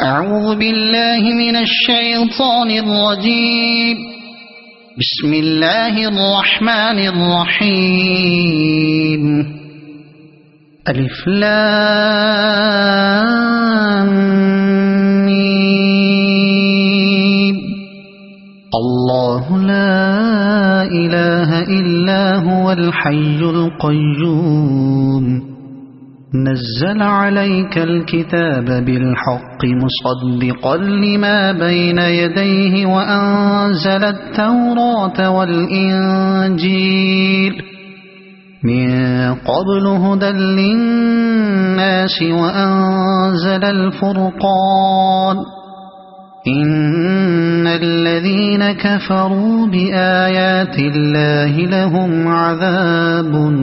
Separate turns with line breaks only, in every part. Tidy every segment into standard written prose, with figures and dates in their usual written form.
أعوذ بالله من الشيطان الرجيم. بسم الله الرحمن الرحيم. ألف لام ميم. الله لا إله إلا هو الحي القيوم. نزل عليك الكتاب بالحق مصدقا لما بين يديه وأنزل التوراة والإنجيل من قبل هدى للناس وأنزل الفرقان. إن الذين كفروا بآيات الله لهم عذاب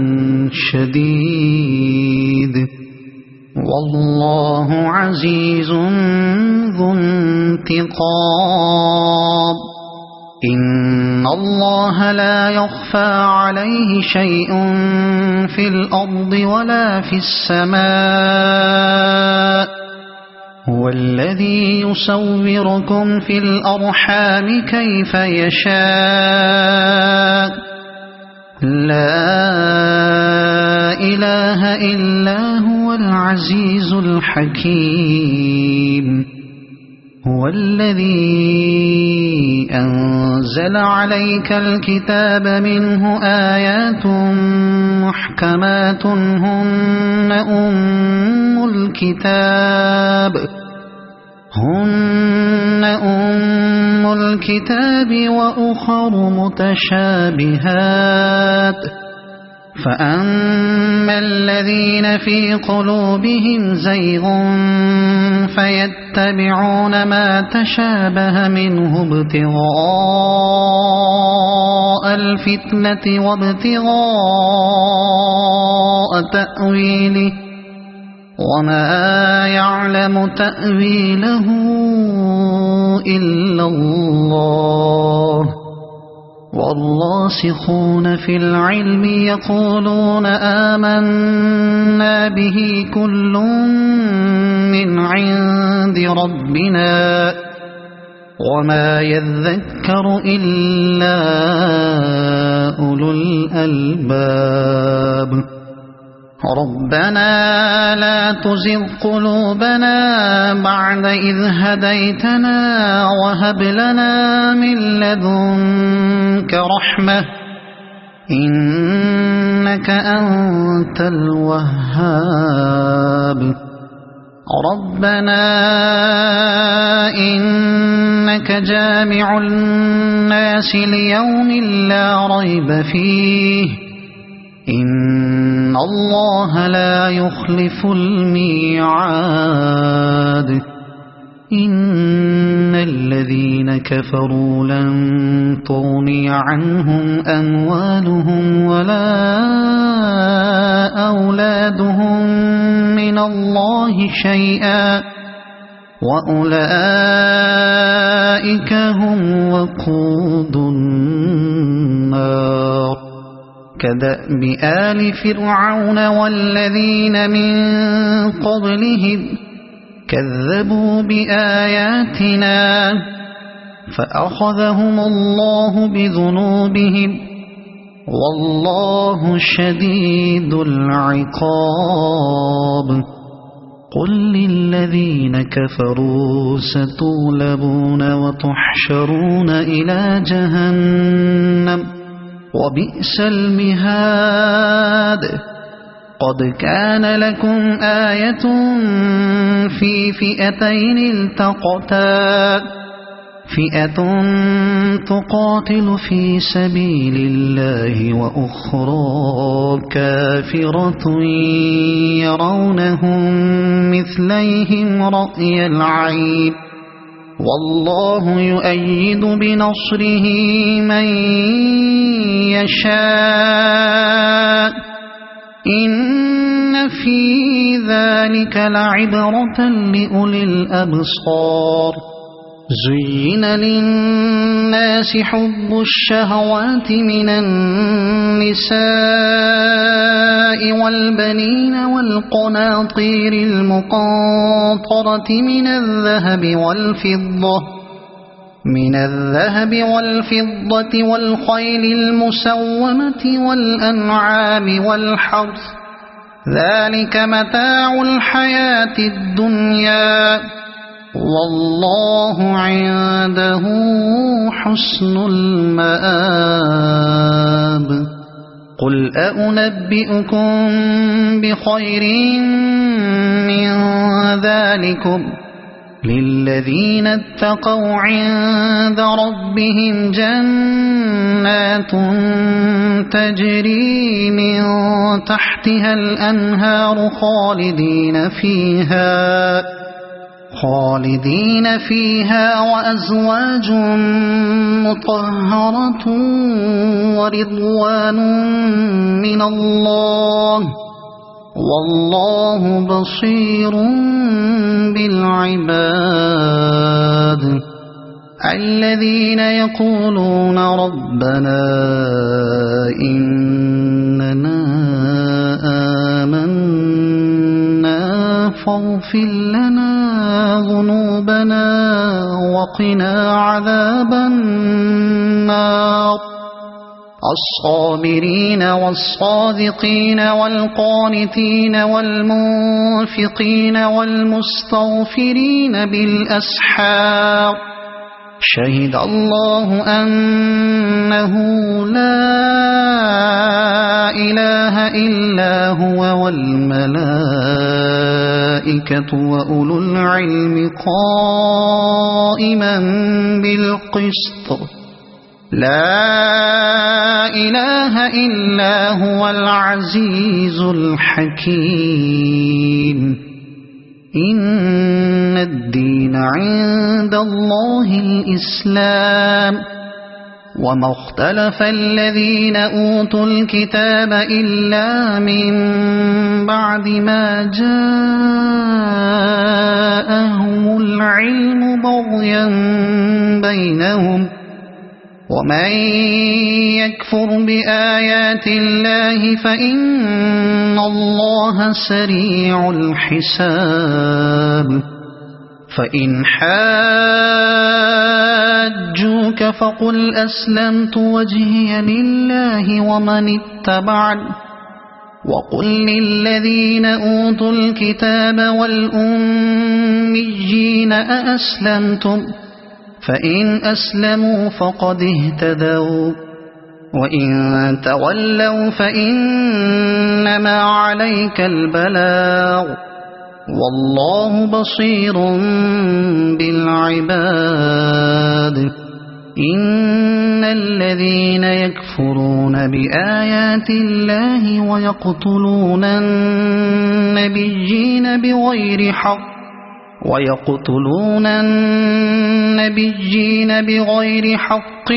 شديد والله عزيز ذو انتقام. إن الله لا يخفى عليه شيء في الأرض ولا في السماء. هو الذي يصوركم في الأرحام كيف يشاء. لا إله إلا هو العزيز الحكيم. هو الذي أنزل عليك الكتاب منه آيات محكمات هن أم الكتاب وأخر متشابهات. فأما الذين في قلوبهم زيغ فيتبعون ما تشابه منه ابتغاء الفتنة وابتغاء تأويله وما يعلم تأويله إلا الله. والراسخون في العلم يقولون آمنا به كل من عند ربنا وما يذكر إلا أولو الألباب. ربنا لا تزغ قلوبنا بعد إذ هديتنا وهب لنا من لدنك رحمة إنك أنت الوهاب. ربنا إنك جامع الناس ليوم لا ريب فيه إن الله لا يخلف الميعاد. إن الذين كفروا لن تغني عنهم أموالهم ولا أولادهم من الله شيئا وأولئك هم وقود النار. كدأب آل فرعون والذين من قبلهم كذبوا بآياتنا فأخذهم الله بذنوبهم والله شديد العقاب. قل للذين كفروا ستغلبون وتحشرون إلى جهنم وبئس المهاد. قد كان لكم آية في فئتين التقتا فئة تقاتل في سبيل الله وأخرى كافرة يرونهم مثليهم رأي العين والله يؤيد بنصره من يشاء. إن في ذلك لعبرة لأولي الأبصار. زين للناس حب الشهوات من النساء والبنين والقناطير المقنطرة من الذهب والفضة والخيل المسومة والأنعام والحرث ذلك متاع الحياة الدنيا والله عنده حسن المآب قل أنبئكم بخير من ذلكم للذين اتقوا عند ربهم جنات تجري من تحتها الأنهار خالدين فيها وأزواج مطهرة ورضوان من الله والله بصير بالعباد الذين يقولون ربنا إننا آمنا فاغفر لنا ذنوبنا وقنا عذاب النار الصابرين والصادقين والقانتين والمنفقين والمستغفرين بالأسحار شهد الله أنه لا إله إلا هو والملائكة وأولو العلم قائما بالقسط لا إله إلا هو العزيز الحكيم إن الدين عند الله الإسلام وما اختلف الذين أوتوا الكتاب إلا من بعد ما جاءهم العلم بغيا بينهم ومن يكفر بآيات الله فإن الله سريع الحساب فإن حاجوك فقل أسلمت وجهي لله ومن اتبعني وقل للذين أوتوا الكتاب والأميين أأسلمتم فإن أسلموا فقد اهتدوا وإن تولوا فإنما عليك البلاغ والله بصير بالعباد إن الذين يكفرون بآيات الله ويقتلون النبيين بغير حق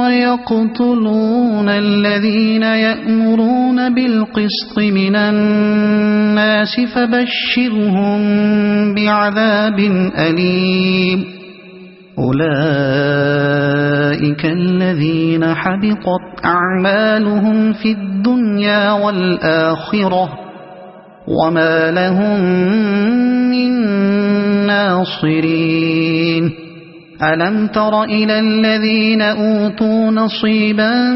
ويقتلون الذين يأمرون بالقسط من الناس فبشرهم بعذاب أليم أولئك الذين حبطت أعمالهم في الدنيا والآخرة وما لهم من ناصرين ألم تر إلى الذين أوتوا نصيبا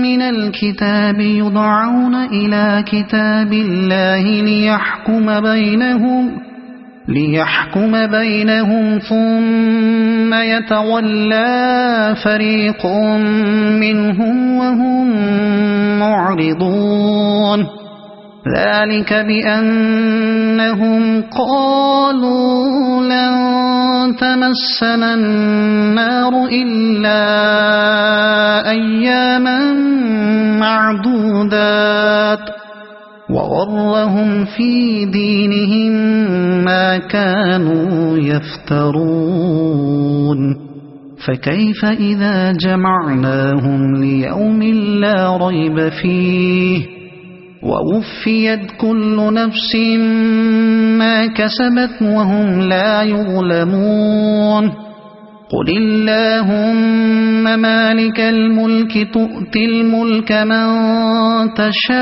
من الكتاب يدعون إلى كتاب الله ليحكم بينهم ثم يتولى فريق منهم وهم معرضون ذلك بأنهم قالوا لن تمسنا النار إلا أياما معدودات وغرهم في دينهم ما كانوا يفترون فكيف إذا جمعناهم ليوم لا ريب فيه ووفيت كل نفس ما كسبت وهم لا يظلمون قل اللهم مالك الملك تؤتي الملك من تشاء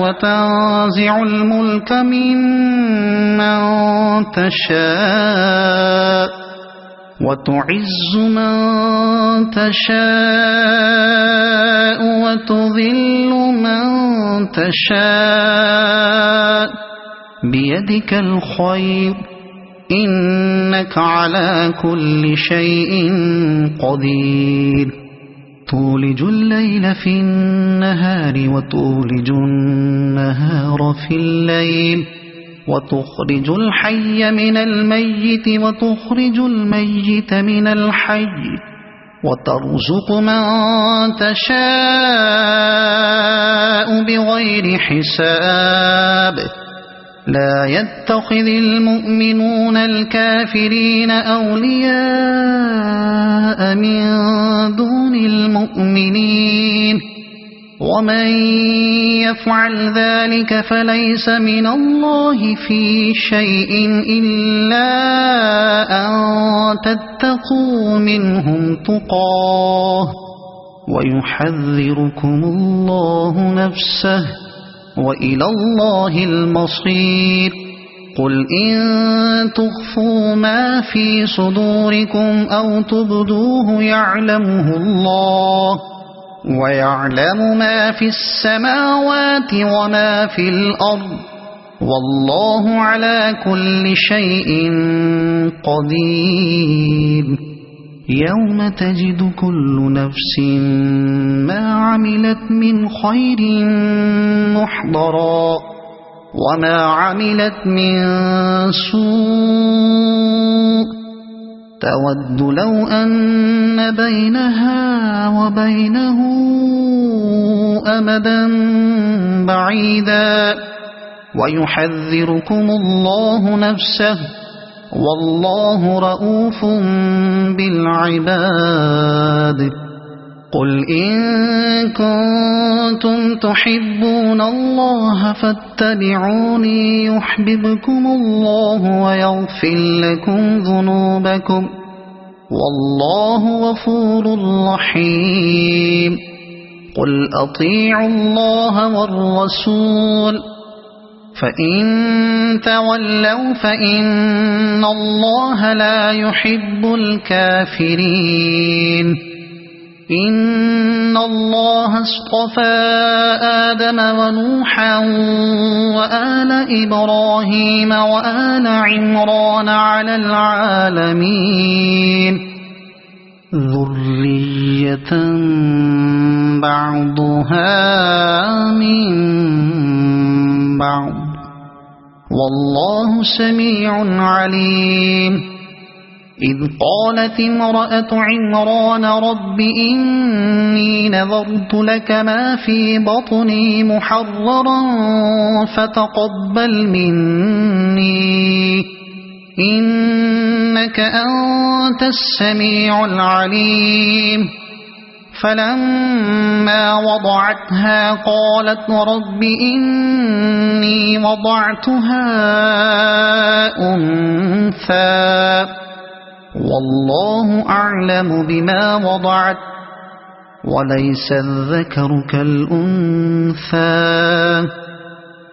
وتنزع الملك ممن تشاء وتعز من تشاء وتذل من تشاء بيدك الخير إنك على كل شيء قدير تولج الليل في النهار وتولج النهار في الليل وتخرج الحي من الميت وتخرج الميت من الحي وترزق من تشاء بغير حساب لا يتخذ المؤمنون الكافرين أولياء من دون المؤمنين ومن يفعل ذلك فليس من الله في شيء إلا أن تتقوا منهم تقاه ويحذركم الله نفسه وإلى الله المصير قل إن تخفوا ما في صدوركم أو تبدوه يعلمه الله ويعلم ما في السماوات وما في الأرض والله على كل شيء قدير يوم تجد كل نفس ما عملت من خير محضرا وما عملت من سوء تود لو أن بينها وبينه أمدا بعيدا ويحذركم الله نفسه والله رؤوف بالعباد قل إن كنتم تحبون الله فاتبعوني يحببكم الله ويغفر لكم ذنوبكم والله غفور رحيم قل أطيعوا الله والرسول فإن تولوا فإن الله لا يحب الكافرين إن الله اصطفى آدم ونوحا وآل إبراهيم وآل عمران على العالمين ذرية بعضها من بعض والله سميع عليم إذ قالت امرأة عمران رب إني نذرت لك ما في بطني محررا فتقبل مني إنك أنت السميع العليم فلما وضعتها قالت رب إني وضعتها أنثى والله أعلم بما وضعت وليس الذكر كالأنثى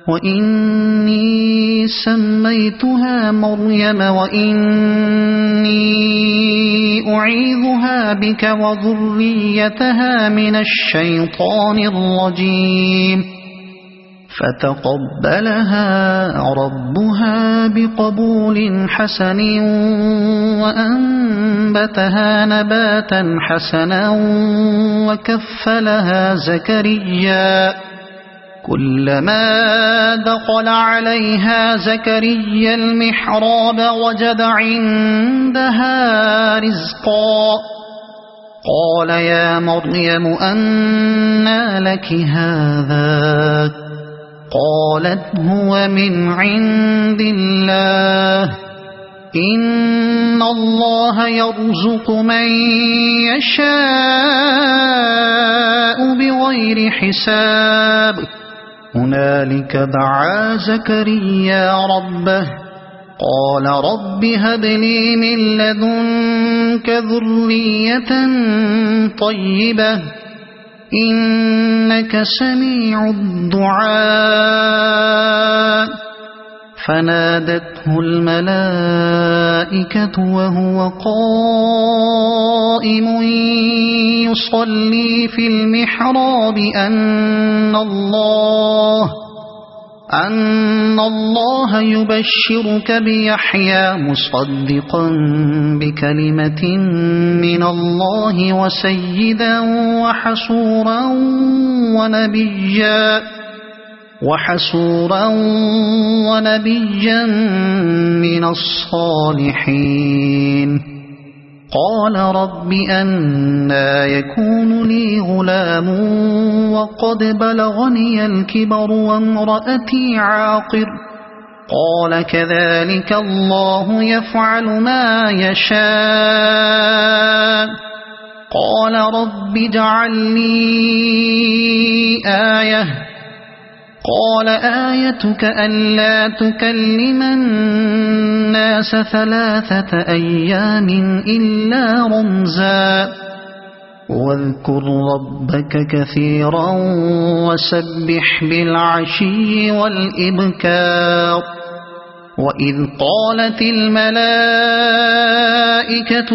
وإني سميتها مريم وإني أعيذها بك وذريتها من الشيطان الرجيم فتقبلها ربها بقبول حسن وأنبتها نباتا حسنا وكفلها زكريا كلما دخل عليها زكريا المحراب وجد عندها رزقا قال يا مريم أنى لك هذا قالت هو من عند الله إن الله يرزق من يشاء بغير حساب هنالك دعا زكريا ربه قال رب هب لي من لدنك ذرية طيبة إنك سميع الدعاء فنادته الملائكة وهو قائم يصلي في المحراب أن الله يبشرك بيحيى مصدقا بكلمة من الله وسيدا وحسورا ونبيا من الصالحين قال رب أنى يكون لي غلام وقد بلغني الكبر وامرأتي عاقر قال كذلك الله يفعل ما يشاء قال رب اجعل لي آية قال آيتك ألا تكلم الناس 3 أيام إلا رمزا واذكر ربك كثيرا وسبح بالعشي والإبكار وإذ قالت الملائكة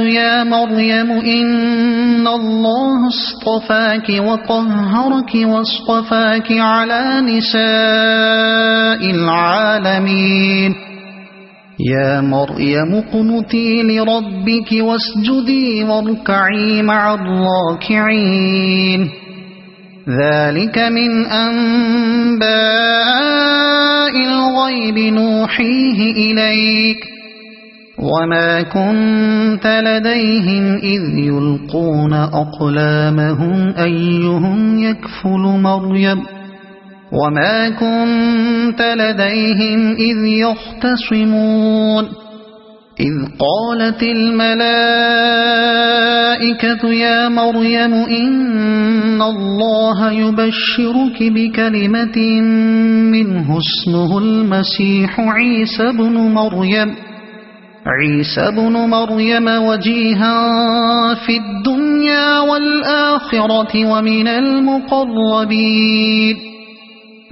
يا مريم إن الله اصطفاك وطهرك واصطفاك على نساء العالمين يا مريم اقنتي لربك واسجدي واركعي مع الراكعين ذلك من أنباء الغيب نوحيه إليك وما كنت لديهم إذ يلقون أقلامهم أيهم يكفل مريم وما كنت لديهم إذ يختصمون إذ قالت الملائكة يا مريم إن الله يبشرك بكلمة منه اسمه المسيح عيسى بن مريم وجيها في الدنيا والآخرة ومن المقربين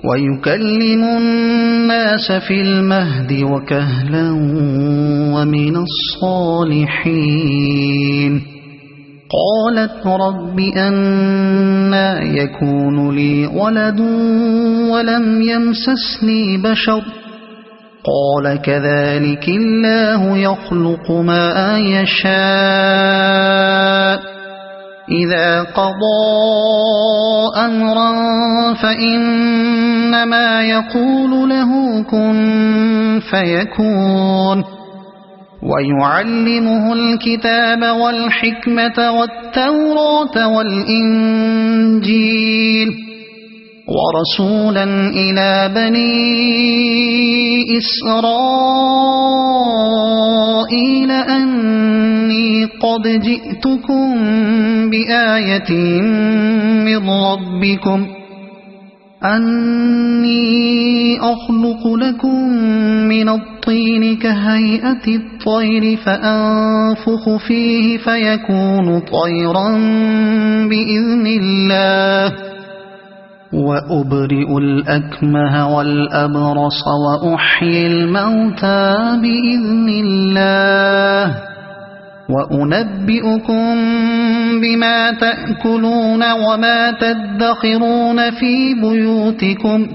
ويكلم الناس في المهد وكهلا ومن الصالحين قالت رب أنى يكون لي ولد ولم يمسسني بشر قال كذلك الله يخلق ما يشاء إذا قضى أمرا فإنما يقول له كن فيكون ويعلمه الكتاب والحكمة والتوراة والإنجيل ورسولا إلى بني إسرائيل أني قد جئتكم بآية من ربكم أني أخلق لكم من الطين كهيئة الطير فأنفخ فيه فيكون طيرا بإذن الله وأبرئ الأكمه والأبرص وأحيي الموتى بإذن الله وأنبئكم بما تأكلون وما تدخرون في بيوتكم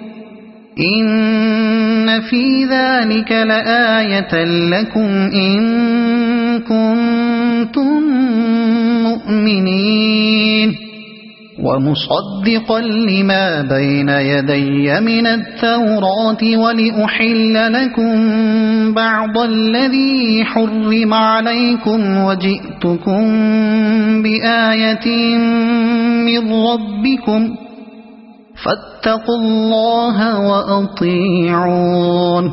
إن في ذلك لآية لكم إن كنتم مؤمنين ومصدقا لما بين يدي من التوراة ولأحل لكم بعض الذي حرم عليكم وجئتكم بآية من ربكم فاتقوا الله وأطيعون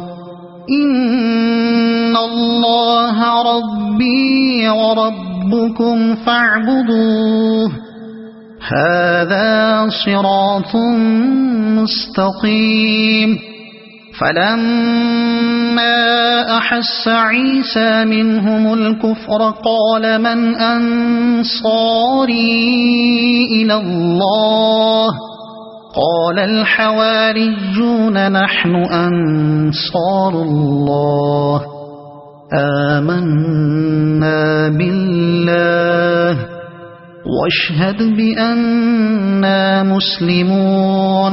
إن الله ربي وربكم فاعبدوه هذا صراط مستقيم فلما أحس عيسى منهم الكفر قال من أنصاري إلى الله قال الحواريون نحن أنصار الله آمنا بالله واشهد بأننا مسلمون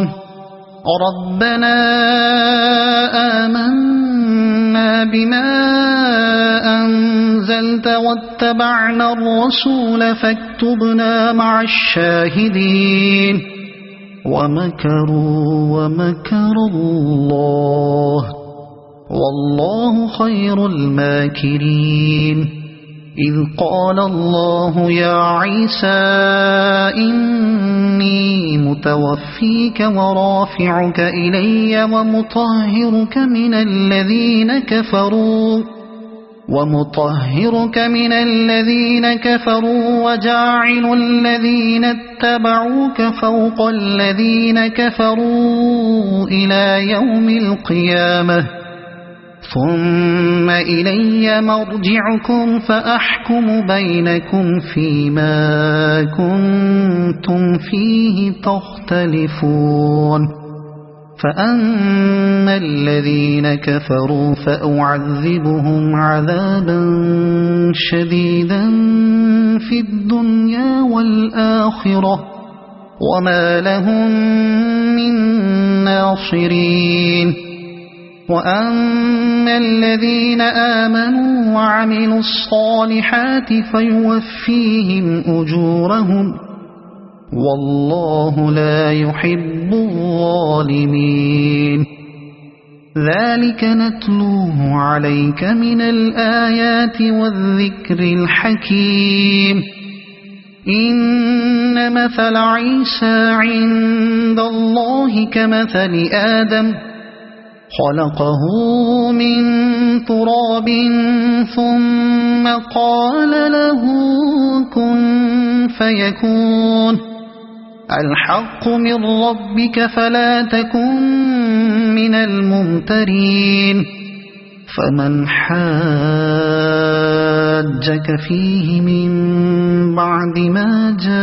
ربنا آمنا بما أنزلت واتبعنا الرسول فاكتبنا مع الشاهدين ومكروا ومكر الله والله خير الماكرين إذ قال الله يا عيسى إني متوفيك ورافعك إلي ومطهرك من الذين كفروا وجاعل الذين اتبعوك فوق الذين كفروا إلى يوم القيامة ثم إلي مرجعكم فأحكم بينكم فيما كنتم فيه تختلفون فأما الذين كفروا فأعذبهم عذابا شديدا في الدنيا والآخرة وما لهم من ناصرين وأما الذين آمنوا وعملوا الصالحات فيوفيهم أجورهم والله لا يحب الظالمين ذلك نتلوه عليك من الآيات والذكر الحكيم إن مثل عيسى عند الله كمثل آدم خلقه من تراب ثم قال له كن فيكون الحق من ربك فلا تكن من الممترين فمن حاجك فيه من بعد ما جاءك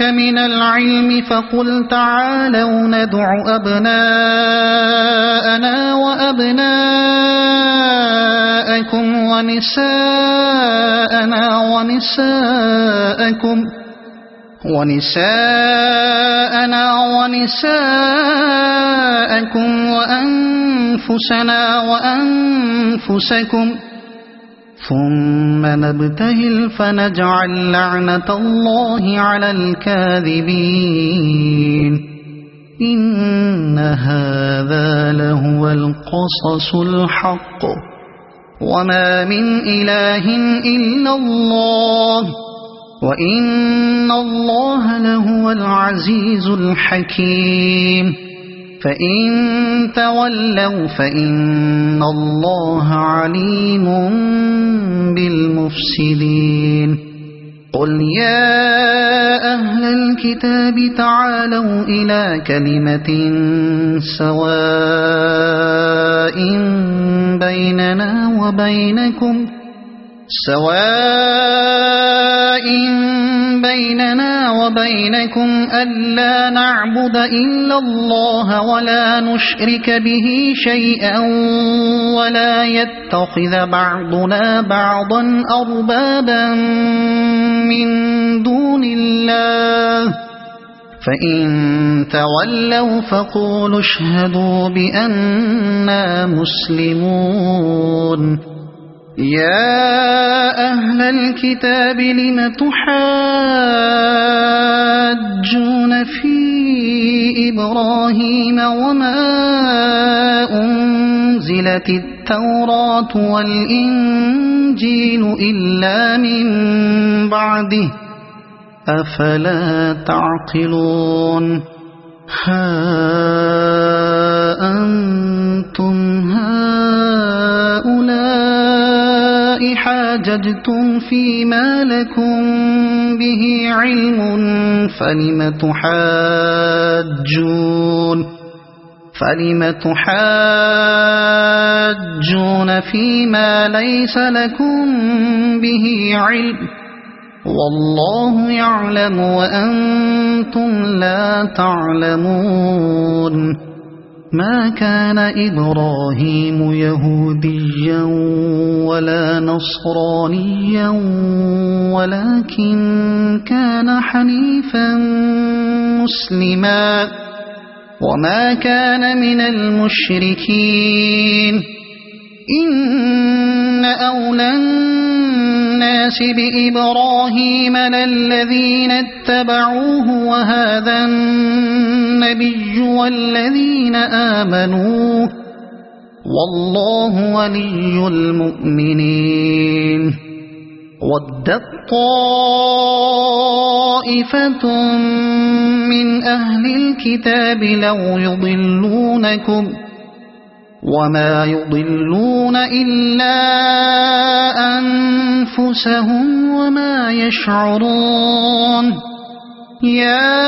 من العلم فقل تعالوا ندع أبناءنا وأبناءكم ونساءنا ونساءكم وأنفسنا وأنفسكم ثم نبتهل فنجعل لعنة الله على الكاذبين إن هذا لهو القصص الحق وما من إله إلا الله وإن الله لهو العزيز الحكيم فإن تولوا فإن الله عليم بالمفسدين قل يا أهل الكتاب تعالوا إلى كلمة سواء بيننا وبينكم ألا نعبد إلا الله ولا نشرك به شيئا ولا يتخذ بعضنا بعضا أربابا من دون الله فإن تولوا فقولوا اشهدوا بأننا مسلمون يا أهل الكتاب لم تحاجون في إبراهيم وما أنزلت التوراة والإنجيل إلا من بعده أفلا تعقلون ها أنتم هؤلاء حاججتم فيما لكم به علم فلم تحاجون فيما ليس لكم به علم والله يعلم وأنتم لا تعلمون ما كان إبراهيم يهوديا ولا نصرانيا ولكن كان حنيفا مسلما وما كان من المشركين إن أولى الناس بإبراهيم للذين اتبعوه وهذا النبي والذين آمنوا والله ولي المؤمنين ودت طائفة من أهل الكتاب لو يضلونكم وما يضلون إلا أنفسهم وما يشعرون يا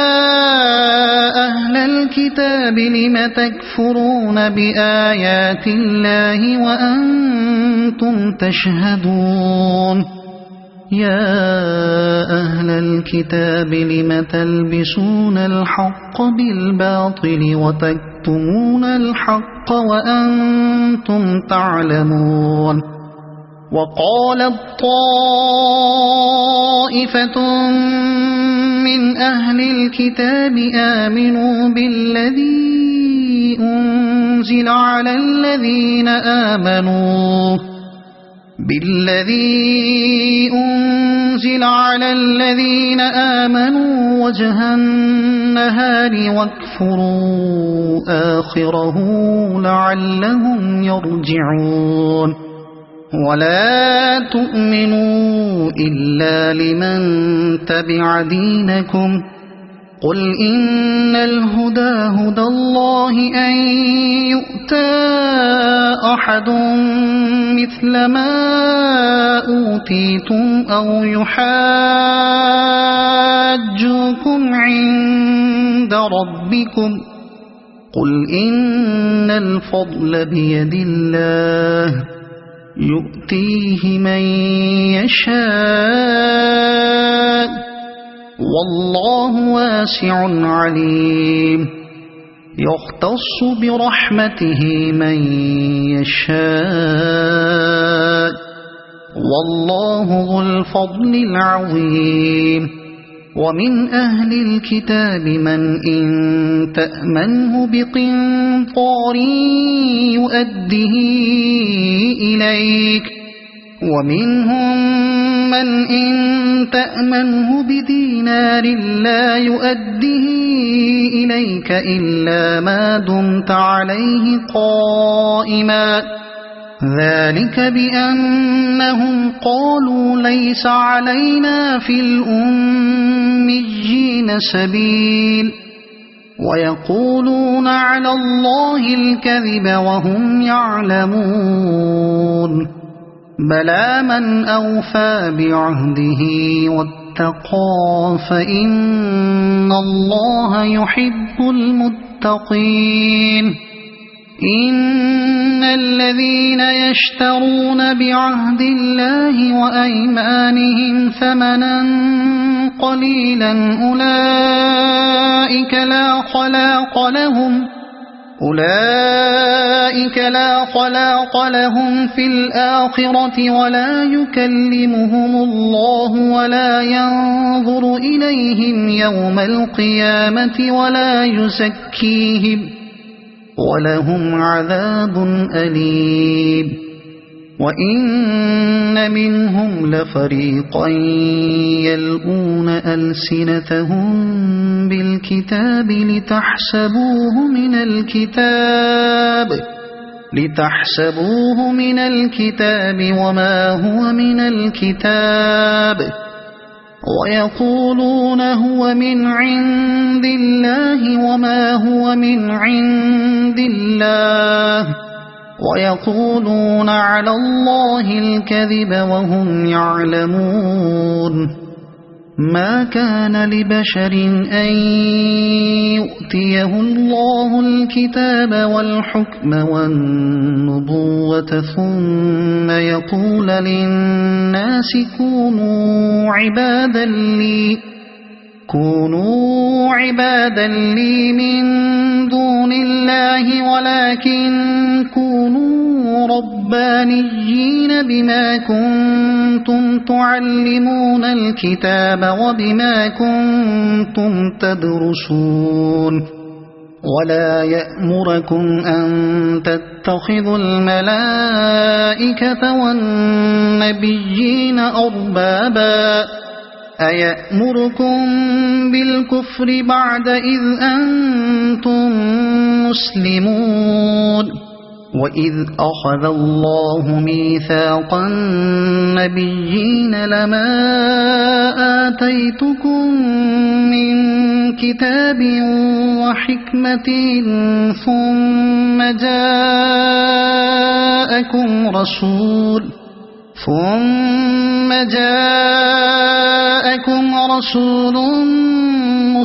أهل الكتاب لم تكفرون بآيات الله وأنتم تشهدون يا أهل الكتاب لم تلبسون الحق بالباطل وتكتمون الحق وأنتم تعلمون وقالت طائفة من أهل الكتاب آمنوا بالذي أنزل على الذين آمنوا وجه النهار واكفروا آخره لعلهم يرجعون ولا تؤمنوا إلا لمن تبع دينكم قل إن الهدى هدى الله أن يؤتى أحد مثل ما أوتيتم أو يحاجوكم عند ربكم قل إن الفضل بيد الله يؤتيه من يشاء والله واسع عليم يختص برحمته من يشاء والله ذو الفضل العظيم ومن أهل الكتاب من إن تأمنه بقنطار يؤده إليك ومنهم من إن تأمنه بدينار لا يؤده إليك إلا ما دمت عليه قائما ذلك بأنهم قالوا ليس علينا في الأميين سبيل ويقولون على الله الكذب وهم يعلمون بلى من أوفى بعهده واتقى فإن الله يحب المتقين إن الذين يشترون بعهد الله وأيمانهم ثمنا قليلا أولئك لا خلاق لهم في الآخرة ولا يكلمهم الله ولا ينظر إليهم يوم القيامة ولا يزكيهم ولهم عذاب أليم وإن منهم لفريقا يلؤون ألسنتهم بالكتاب لتحسبوه من الكتاب وما هو من الكتاب ويقولون هو من عند الله وما هو من عند الله ويقولون على الله الكذب وهم يعلمون ما كان لبشر أن يؤتيه الله الكتاب والحكم والنبوة ثم يقول للناس كونوا عبادا لي من دون الله ولكن كونوا ربانيين بما كنتم تعلمون الكتاب وبما كنتم تدرسون ولا يأمركم أن تتخذوا الملائكة والنبيين أربابا أيأمركم بالكفر بعد إذ أنتم مسلمون وإذ أخذ الله ميثاق النبيين لما آتيتكم من كتاب وحكمة ثم جاءكم رسول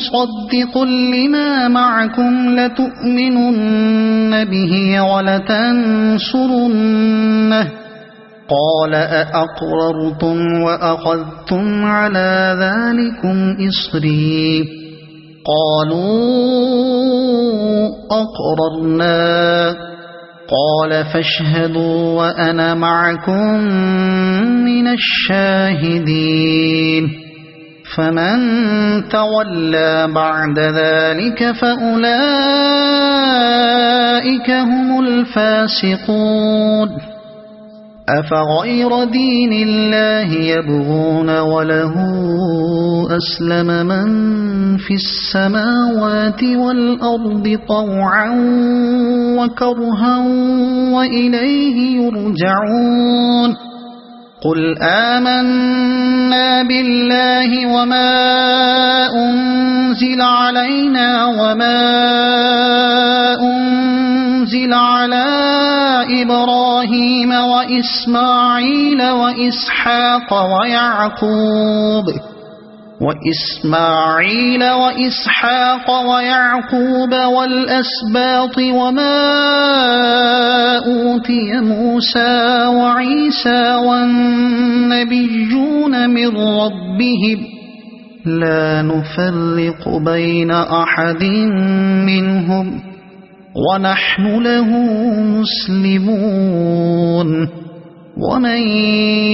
مصدق لما معكم لتؤمنن به ولتنصرنه قال أأقررتم وأخذتم على ذلكم إصري قالوا أقررنا قال فاشهدوا وأنا معكم من الشاهدين فمن تولى بعد ذلك فأولئك هم الفاسقون أفغير دين الله يبغون وله أسلم من في السماوات والأرض طوعا وكرها وإليه يرجعون قل آمنا بالله وما أنزل علينا وما أنزل على إبراهيم وإسماعيل وإسحاق ويعقوب والأسباط وما أوتي موسى وعيسى والنبيون من ربهم لا نفرق بين أحد منهم ونحن له مسلمون ومن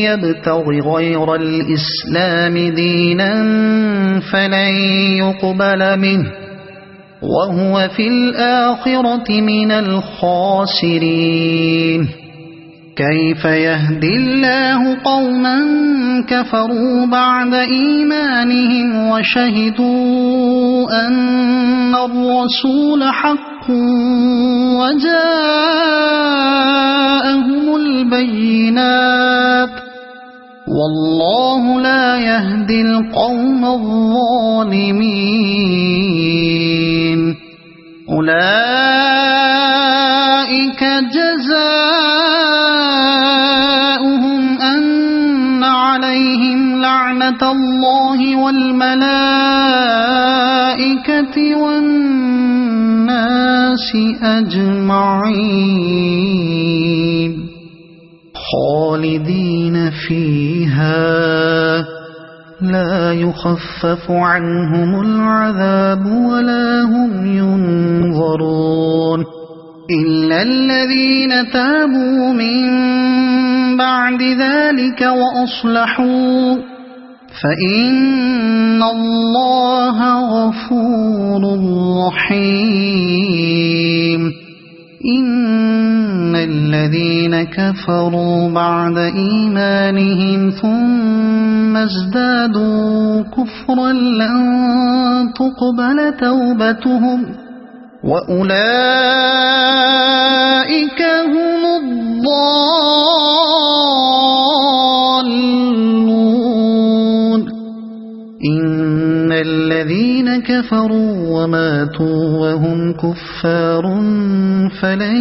يبتغ غير الإسلام دينا فلن يقبل منه وهو في الآخرة من الخاسرين كيف يهدي الله قوما كفروا بعد إيمانهم وشهدوا أن الرسول حق وجاءهم البينات والله لا يهدي القوم الظالمين أولئك جزاؤهم أن عليهم لعنة الله والملائكة والناس أجمعين خالدين فيها لا يخفف عنهم العذاب ولا هم ينظرون إلا الذين تابوا من بعد ذلك وأصلحوا فإن الله غفور رحيم إن الذين كفروا بعد إيمانهم ثم ازدادوا كفرا لن تقبل توبتهم وأولئك هم الضالون إن الذين كفروا وماتوا وهم كفار فلن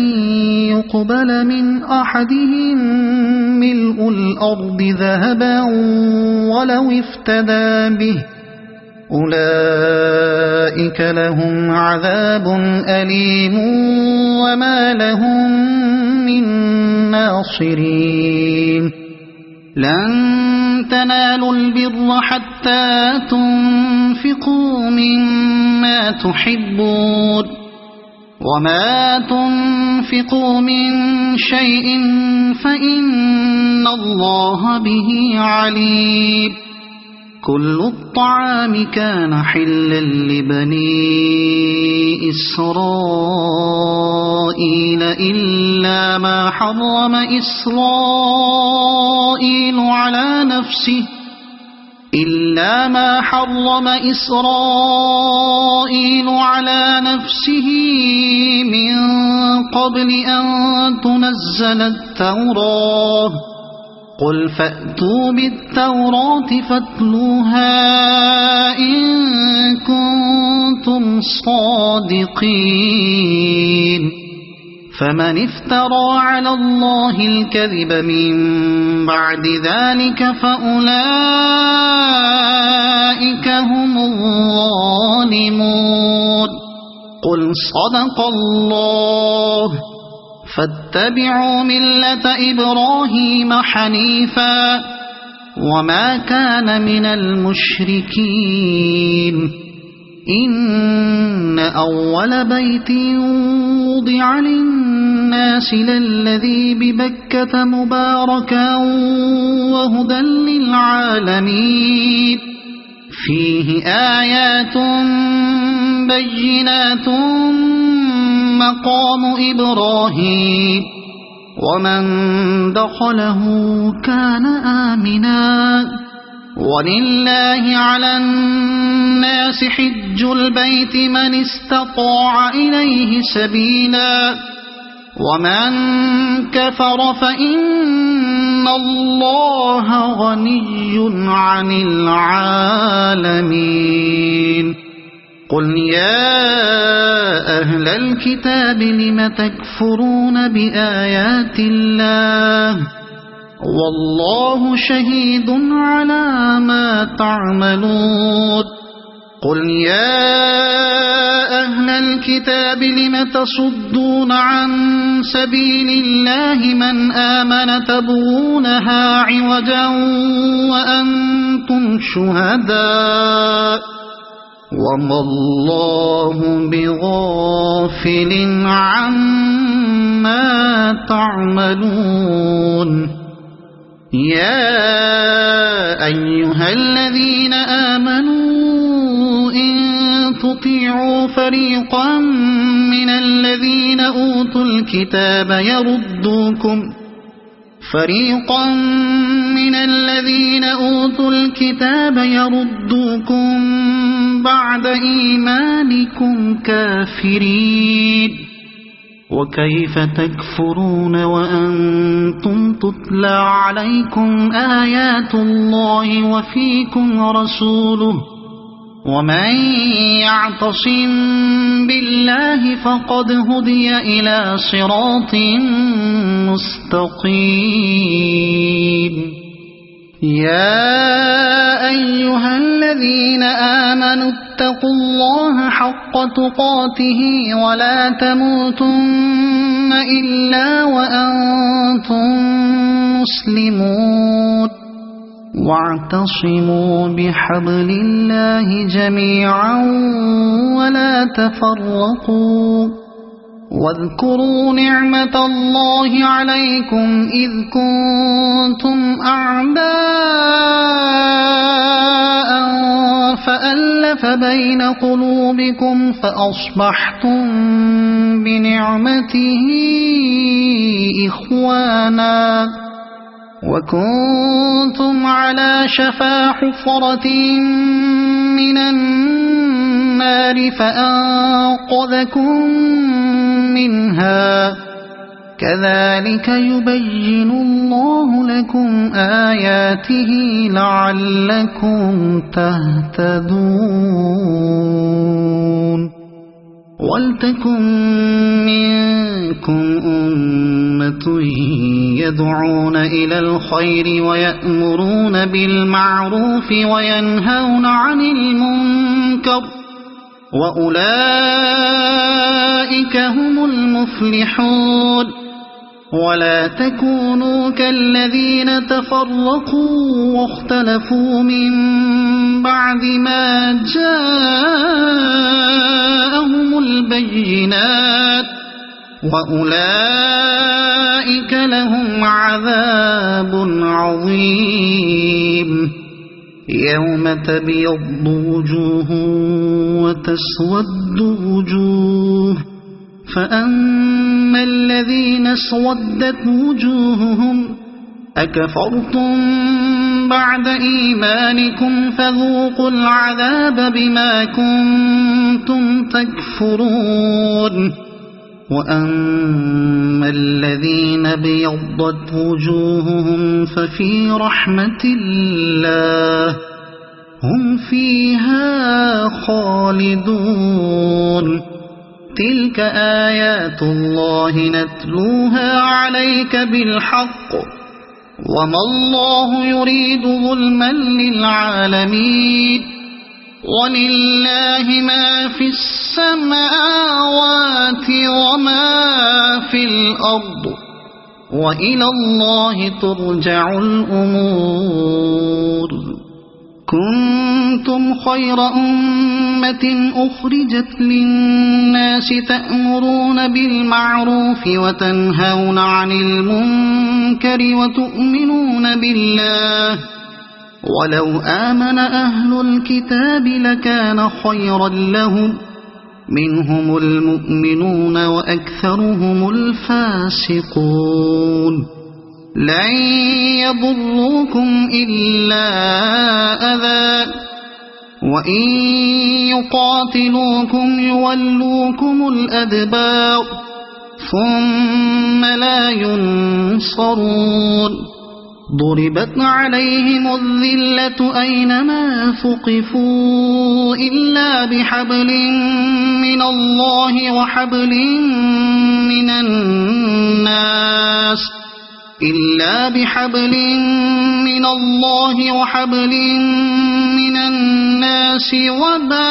يقبل من أحدهم ملء الأرض ذهبا ولو افتدى به أولئك لهم عذاب أليم وما لهم من ناصرين لن تنالوا البر حتى تنفقوا مما تحبون وما تنفقوا من شيء فإن الله به عليم كل الطعام كان حلا لبني إسرائيل إلا ما حرم إسرائيل على نفسه من قبل أن تنزل التوراة قل فأتوا بالتوراة فاتلوها إن كنتم صادقين فمن افترى على الله الكذب من بعد ذلك فأولئك هم الظالمون قل صدق الله فاتبعوا ملة إبراهيم حنيفا وما كان من المشركين إن أول بيت وضع للناس للذي ببكة مباركا وهدى للعالمين فيه آيات بينات مقام إبراهيم ومن دخله كان آمنا ولله على الناس حج البيت من استطاع إليه سبيلا ومن كفر فإن الله غني عن العالمين قل يا أهل الكتاب لم تكفرون بآيات الله والله شهيد على ما تعملون قل يا أهل الكتاب لم تصدون عن سبيل الله من آمن تبغونها عوجا وأنتم شهداء وما الله بغافل عما تعملون يا أيها الذين آمنوا إن تطيعوا فريقا من الذين أوتوا الكتاب يردوكم بعد إيمانكم كافرين وكيف تكفرون وأنتم تتلى عليكم آيات الله وفيكم رسوله ومن يعتصم بالله فقد هدي إلى صراط مستقيم يا أيها الذين آمنوا اتقوا الله حق تقاته ولا تموتن إلا وأنتم مسلمون واعتصموا بحبل الله جميعا ولا تفرقوا واذكروا نعمة الله عليكم إذ كنتم أعداء فألف بين قلوبكم فأصبحتم بنعمته إخوانا وكنتم على شفا حفرة من النار فأنقذكم منها كذلك يبين الله لكم آياته لعلكم تهتدون ولتكن منكم أمة يدعون إلى الخير ويأمرون بالمعروف وينهون عن المنكر وأولئك هم المفلحون ولا تكونوا كالذين تفرقوا واختلفوا من بعد ما جاءهم البينات وأولئك لهم عذاب عظيم يوم تبيض وجوه وتسود وجوه فأما الذين اسودت وجوههم أكفرتم بعد إيمانكم فذوقوا العذاب بما كنتم تكفرون وأما الذين ابيضت وجوههم ففي رحمة الله هم فيها خالدون تلك آيات الله نتلوها عليك بالحق وما الله يريد ظلما للعالمين ولله ما في السماوات وما في الأرض وإلى الله ترجع الأمور كنتم خير أمة أخرجت للناس تأمرون بالمعروف وتنهون عن المنكر وتؤمنون بالله ولو آمن أهل الكتاب لكان خيرا لهم منهم المؤمنون وأكثرهم الفاسقون لن يضروكم إلا أذى وإن يقاتلوكم يولوكم الأدبار ثم لا ينصرون ضربت عليهم الذلة أينما ثقفوا إلا بحبل من الله وحبل من الناس وباءوا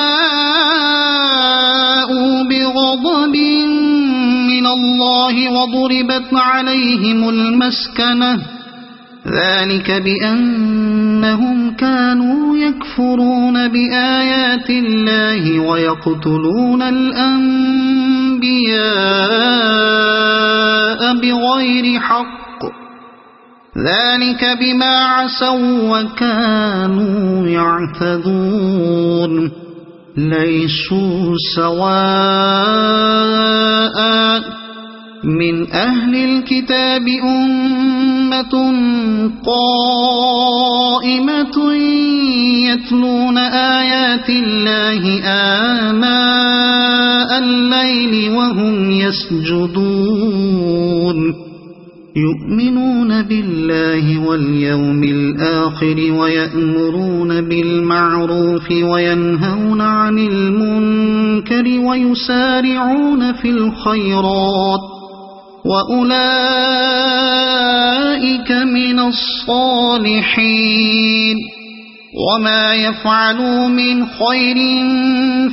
بغضب من الله وضربت عليهم المسكنة ذلك بأنهم كانوا يكفرون بآيات الله ويقتلون الأنبياء بغير حق ذلك بما عصوا وكانوا يعتدون ليسوا سواء من أهل الكتاب أمة قائمة يتلون آيات الله آناء الليل وهم يسجدون يؤمنون بالله واليوم الآخر ويأمرون بالمعروف وينهون عن المنكر ويسارعون في الخيرات وأولئك من الصالحين وما يفعلوا من خير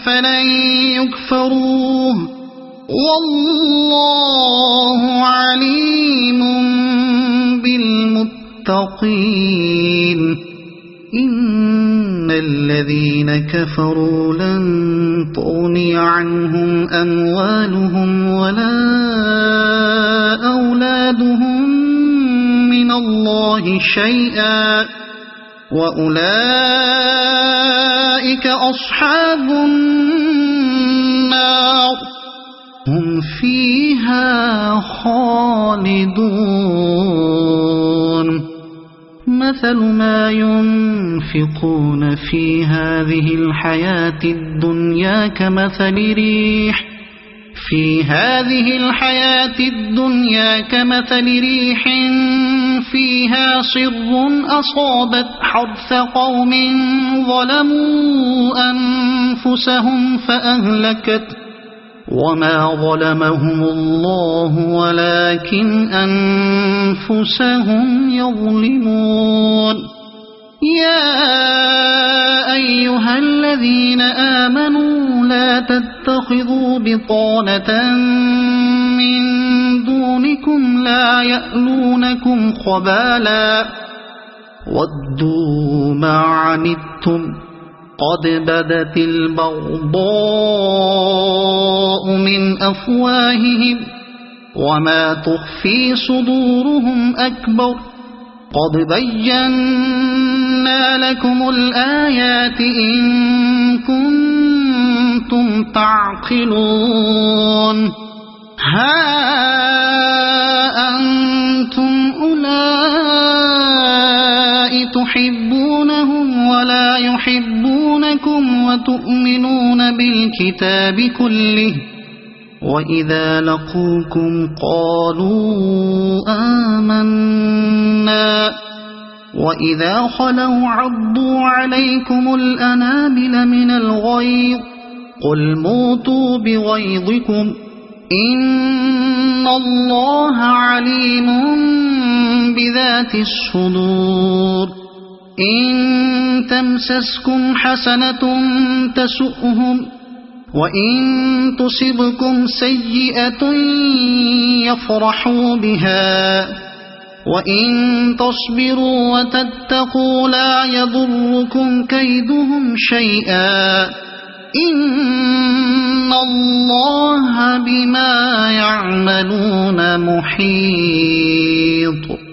فلن يكفروه والله عليم بالمتقين إن الذين كفروا لن تغني عنهم أموالهم ولا أولادهم من الله شيئا وأولئك أصحاب النار هم فيها خالدون مثل ما ينفقون في هذه الحياة الدنيا كمثل ريح في هذه الحياة الدنيا كمثل ريح فيها صر أصابت حرث قوم ظلموا أنفسهم فأهلكت وما ظلمهم الله ولكن أنفسهم يظلمون يا أيها الذين آمنوا لا تتخذوا بطانة من دونكم لا يألونكم خبالا ودوا ما عنتم قد بدت البغضاء من أفواههم وما تخفي صدورهم أكبر قد بينا لكم الآيات إن كنتم تعقلون ها أنتم أولئك تحبونهم ولا يحبونكم وتؤمنون بالكتاب كله وإذا لقوكم قالوا آمنا وإذا خلوا عضوا عليكم الأنامل من الغيظ قل موتوا بغيظكم إن الله عليم بذات الصدور إن تمسسكم حسنة تسؤهم وإن تصبكم سيئة يفرحوا بها وإن تصبروا وتتقوا لا يضركم كيدهم شيئا إن الله بما يعملون محيط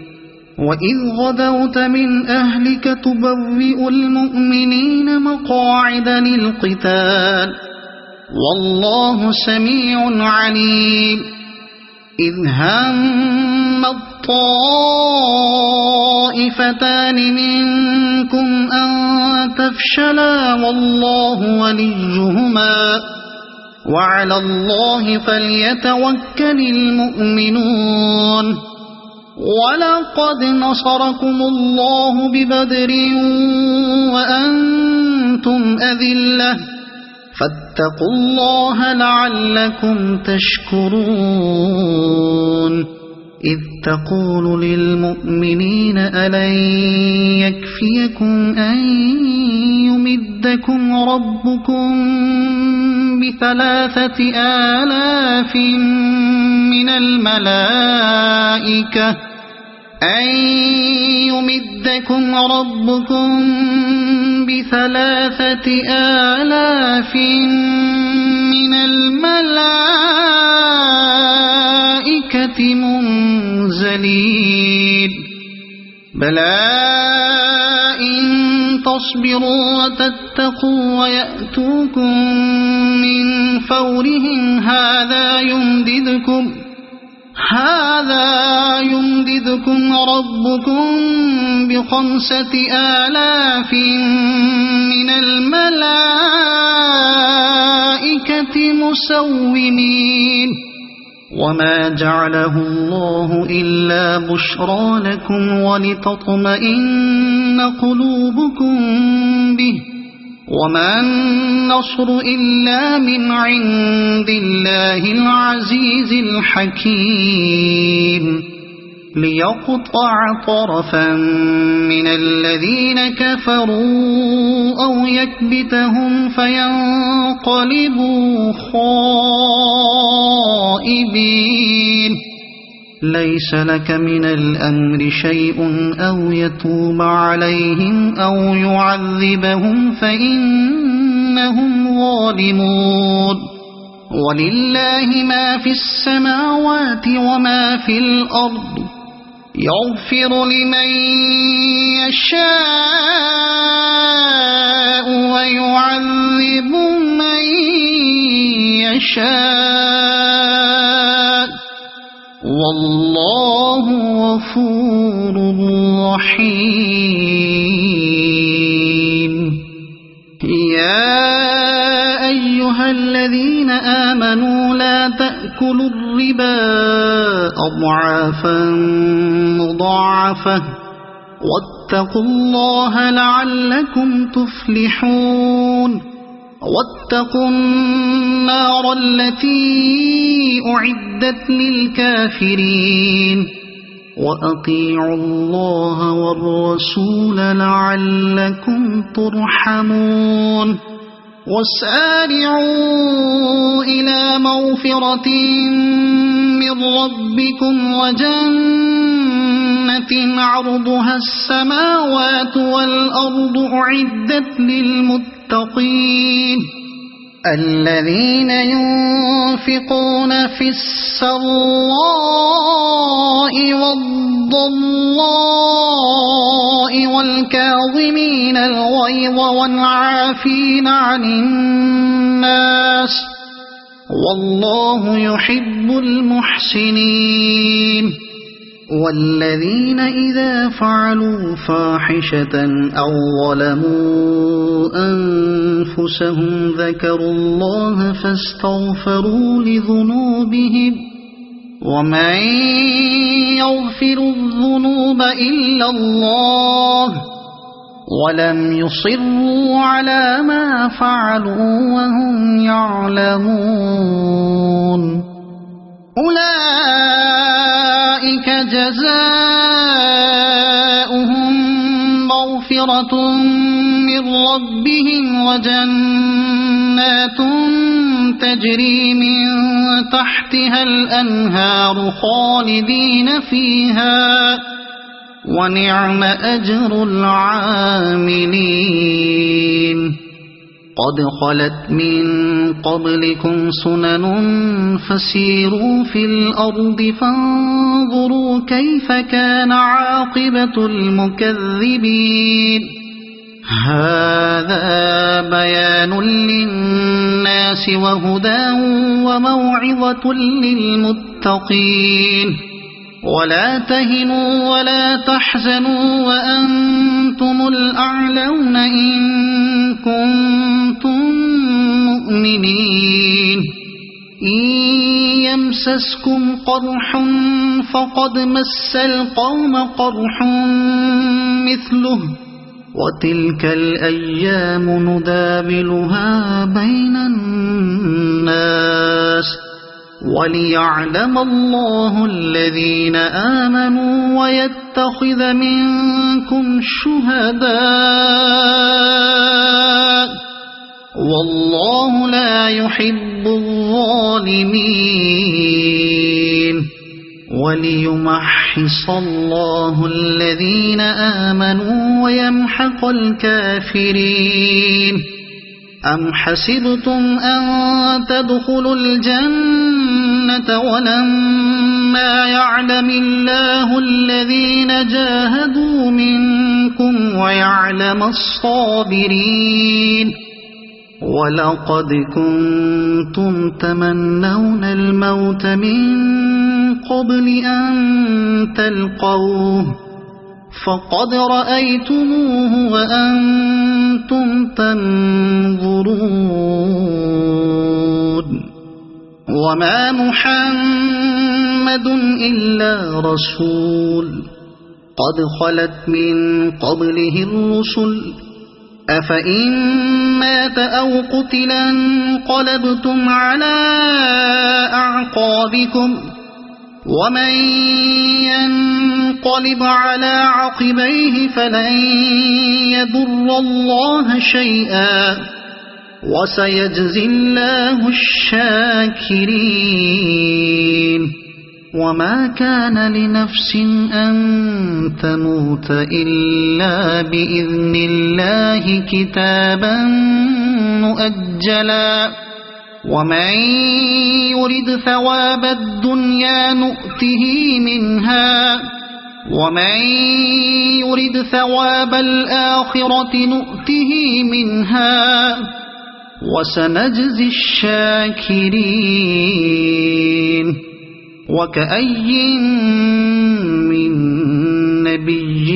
وإذ غدوت من أهلك تبوئ المؤمنين مقاعد للقتال والله سميع عليم إذ هم الطائفتان منكم أن تفشلا والله وليهما وعلى الله فليتوكل المؤمنون ولقد نصركم الله ببدر وأنتم أذلة فاتقوا الله لعلكم تشكرون إذ تقول للمؤمنين ألن يكفيكم أن يمدكم ربكم ب3,000 من الملائكة أن يمدكم ربكم ب3,000 من الملائكة منزلين بلى إن تصبروا وتتقوا ويأتوكم من فورهم هذا يمددكم ربكم ب5,000 من الملائكة مسومين وما جعله الله إلا بشرى لكم ولتطمئن قلوبكم به وما النصر إلا من عند الله العزيز الحكيم ليقطع طرفا من الذين كفروا أو يكبتهم فينقلبوا خائبين ليس لك من الأمر شيء أو يتوب عليهم أو يعذبهم فإنهم ظالمون ولله ما في السماوات وما في الأرض يغفر لمن يشاء ويعذب من يشاء والله غفور رحيم يا أيها أيها الذين آمنوا لا تأكلوا الربا أضعافا مضاعفة واتقوا الله لعلكم تفلحون واتقوا النار التي أعدت للكافرين وأطيعوا الله والرسول لعلكم ترحمون وسارعوا إلى مغفرة من ربكم وجنة عرضها السماوات والأرض أعدت للمتقين الذين ينفقون في السراء والضراء والكاظمين الغيظ والعافين عن الناس والله يحب المحسنين والذين إذا فعلوا فاحشة أو ظلموا أنفسهم ذكروا الله فاستغفروا لذنوبهم ومن يغفر الذنوب إلا الله ولم يصروا على ما فعلوا وهم يعلمون أولئك جزاؤهم مغفرة من ربهم وجنات تجري من تحتها الأنهار خالدين فيها ونعم أجر العاملين قد خلت من قبلكم سنن فسيروا في الأرض فانظروا كيف كان عاقبة المكذبين هذا بيان للناس وهدى وموعظة للمتقين ولا تهنوا ولا تحزنوا وأنتم الأعلون إن كنتم مؤمنين إن يمسسكم قرح فقد مس القوم قرح مثله وتلك الأيام نداولها بين الناس وليعلم الله الذين آمنوا ويتخذ منكم شهداء والله لا يحب الظالمين وليمحص الله الذين آمنوا ويمحق الكافرين أم حسبتم أن تدخلوا الجنة ولما يعلم الله الذين جاهدوا منكم ويعلم الصابرين ولقد كنتم تمنون الموت من قبل أن تلقوه فقد رأيتموه وأنتم تنظرون وما محمد إلا رسول قد خلت من قبله الرسل أفإن مات أو قتلا انقلبتم على أعقابكم ومن ينقلب على عقبيه فلن يضر الله شيئا وسيجزي الله الشاكرين وما كان لنفس أن تموت إلا بإذن الله كتابا مؤجلا ومن يرد ثواب الدنيا نؤته منها ومن يرد ثواب الآخرة نؤته منها وسنجزي الشاكرين وكأي من نبي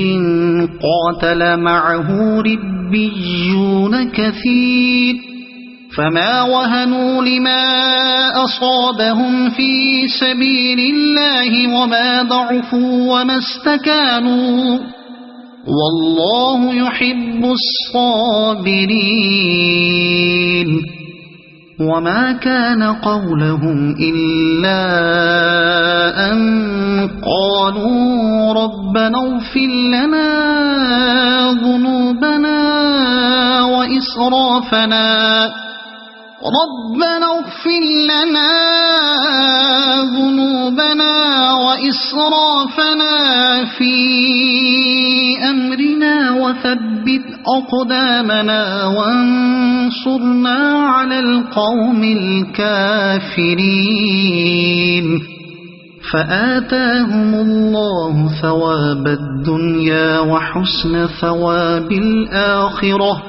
قاتل معه ربيون كثير فما وهنوا لما أصابهم في سبيل الله وما ضعفوا وما استكانوا والله يحب الصابرين وما كان قولهم إلا أن قالوا ربنا اغفر لنا ذنوبنا وإسرافنا في أمرنا وثبت أقدامنا وانصرنا على القوم الكافرين فآتاهم الله ثواب الدنيا وحسن ثواب الآخرة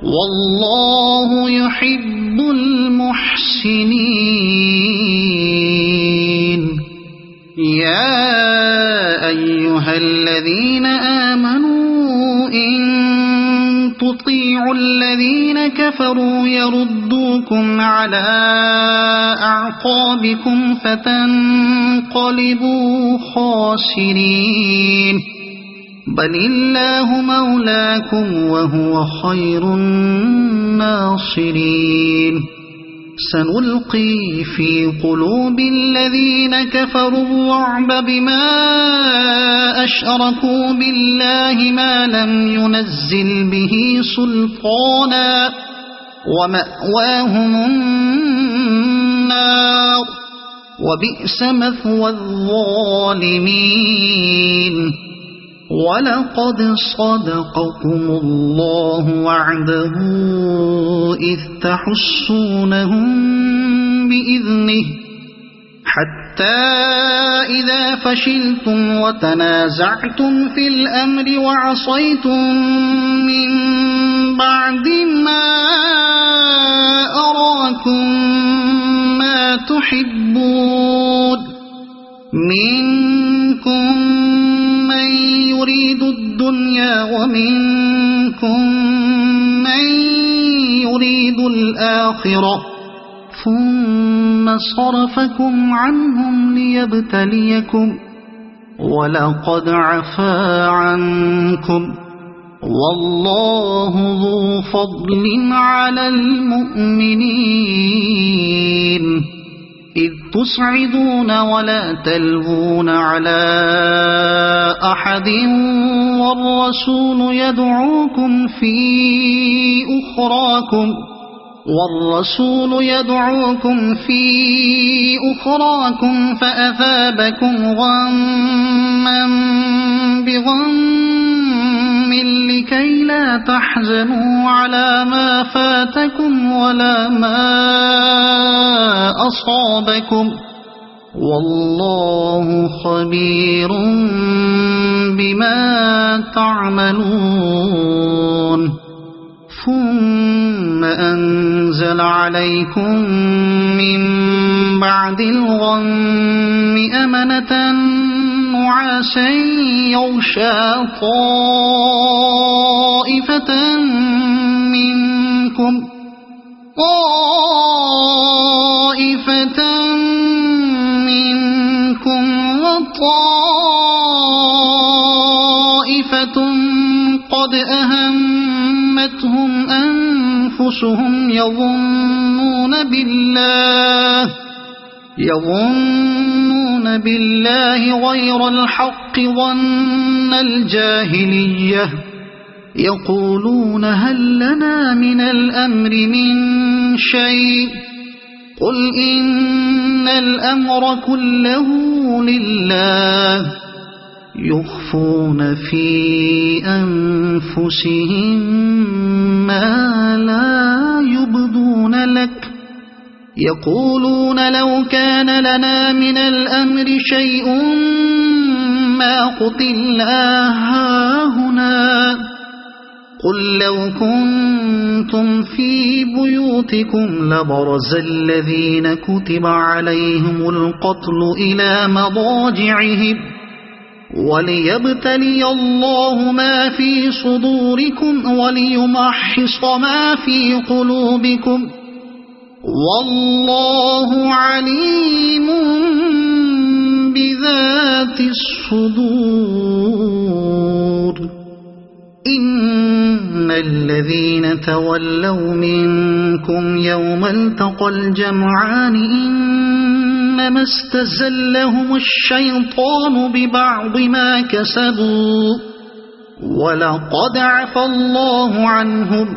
والله يحب المحسنين يا أيها الذين آمنوا إن تطيعوا الذين كفروا يردوكم على أعقابكم فتنقلبوا خاسرين بل الله مولاكم وهو خير الناصرين سنلقي في قلوب الذين كفروا الرعب بما أشركوا بالله ما لم ينزل به سلطانا ومأواهم النار وبئس مثوى الظالمين ولقد صدقكم الله وعده إذ تحسونهم بإذنه حتى إذا فشلتم وتنازعتم في الأمر وعصيتم من بعد ما أراكم ما تحبون منكم من يريد الدنيا ومنكم من يريد الآخرة ثم صرفكم عنهم ليبتليكم ولقد عفا عنكم والله ذو فضل على المؤمنين إذ تصعدون ولا تلوون على أحد والرسول يدعوكم في أخراكم فأثابكم غما بغم لكي لا تحزنوا على ما فاتكم ولا ما أصابكم والله خبير بما تعملون ثم أنزل عليكم من بعد الغم أمنة نعاسا يغشى طائفة منكم وطائفة قد أهمتهم أنفسهم يظنون بالله غير الحق ظن الجاهلية يقولون هل لنا من الأمر من شيء قل إن الأمر كله لله يخفون في أنفسهم ما لا يبدون لك يقولون لو كان لنا من الأمر شيء ما قتلنا هاهنا قل لو كنتم في بيوتكم لبرز الذين كتب عليهم القتل إلى مضاجعهم وليبتلي الله ما في صدوركم وليمحص ما في قلوبكم والله عليم بذات الصدور إن الذين تولوا منكم يوم التقى الجمعان إنما استزلهم الشيطان ببعض ما كسبوا ولقد عفى الله عنهم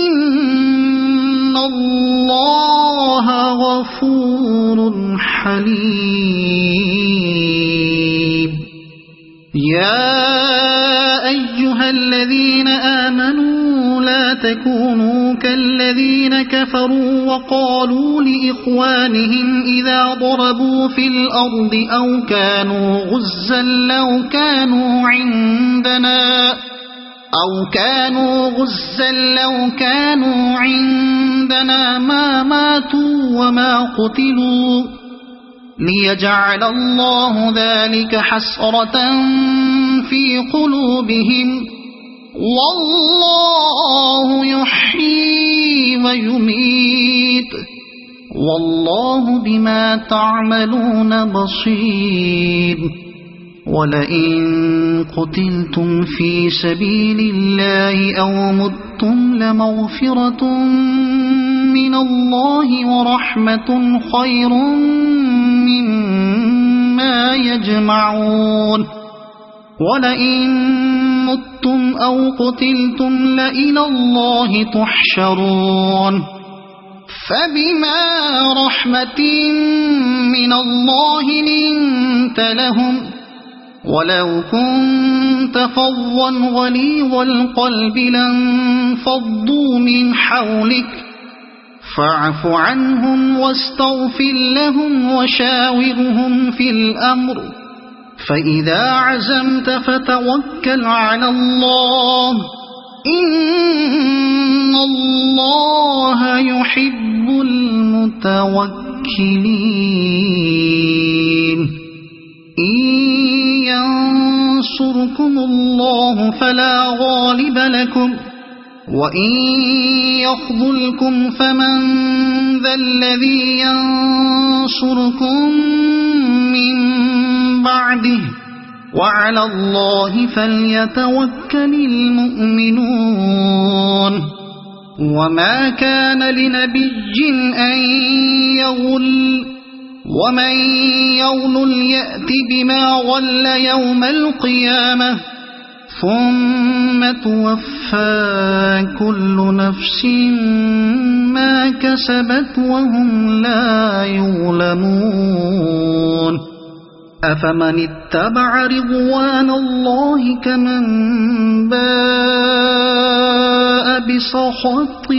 إن الله غفور حليم يا أيها الذين آمنوا لا تكونوا كالذين كفروا وقالوا لإخوانهم إذا ضربوا في الأرض أو كانوا غزا لو كانوا عندنا ما ماتوا وما قتلوا ليجعل الله ذلك حسرة في قلوبهم والله يحيي ويميت والله بما تعملون بصير ولئن قتلتم في سبيل الله أو متم لمغفرة من الله ورحمة خير مما يجمعون ولئن متم أو قتلتم لإلى الله تحشرون فبما رحمة من الله لنت لهم ولو كنت فظا غليظ القلب لانفضوا من حولك فاعف عنهم واستغفر لهم وشاورهم في الأمر فإذا عزمت فتوكل على الله إن الله يحب المتوكلين إن ينصركم الله فلا غالب لكم وإن يخذلكم فمن ذا الذي ينصركم من بعده وعلى الله فليتوكل المؤمنون وما كان لنبي أن يغل ومن يغل يأت بما غل يوم القيامة ثم توفى كل نفس ما كسبت وهم لا يظلمون أفمن اتبع رضوان الله كمن باء بسخط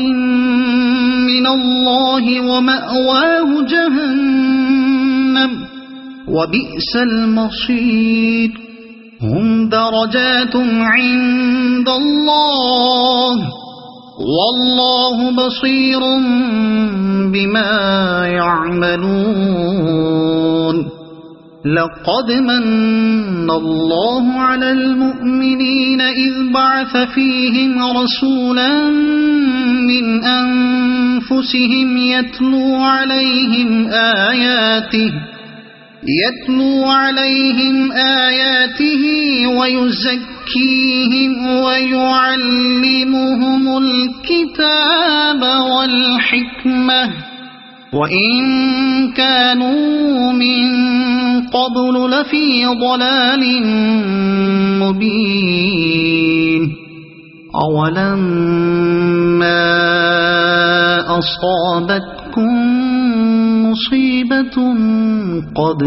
من الله ومأواه جهنم وبئس المصير هم درجات عند الله والله بصير بما يعملون لقد من الله على المؤمنين إذ بعث فيهم رسولا من أنفسهم يتلو عليهم آياته ويزكيهم ويعلمهم الكتاب والحكمة وإن كانوا من قبل لفي ضلال مبين أولما أصابتكم مصيبة قد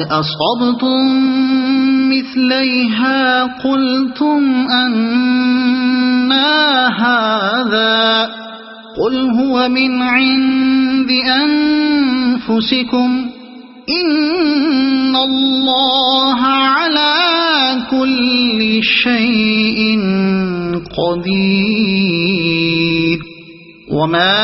أصبتم مثليها قلتم أنى هذا قل هو من عند أنفسكم إن الله على كل شيء قدير وما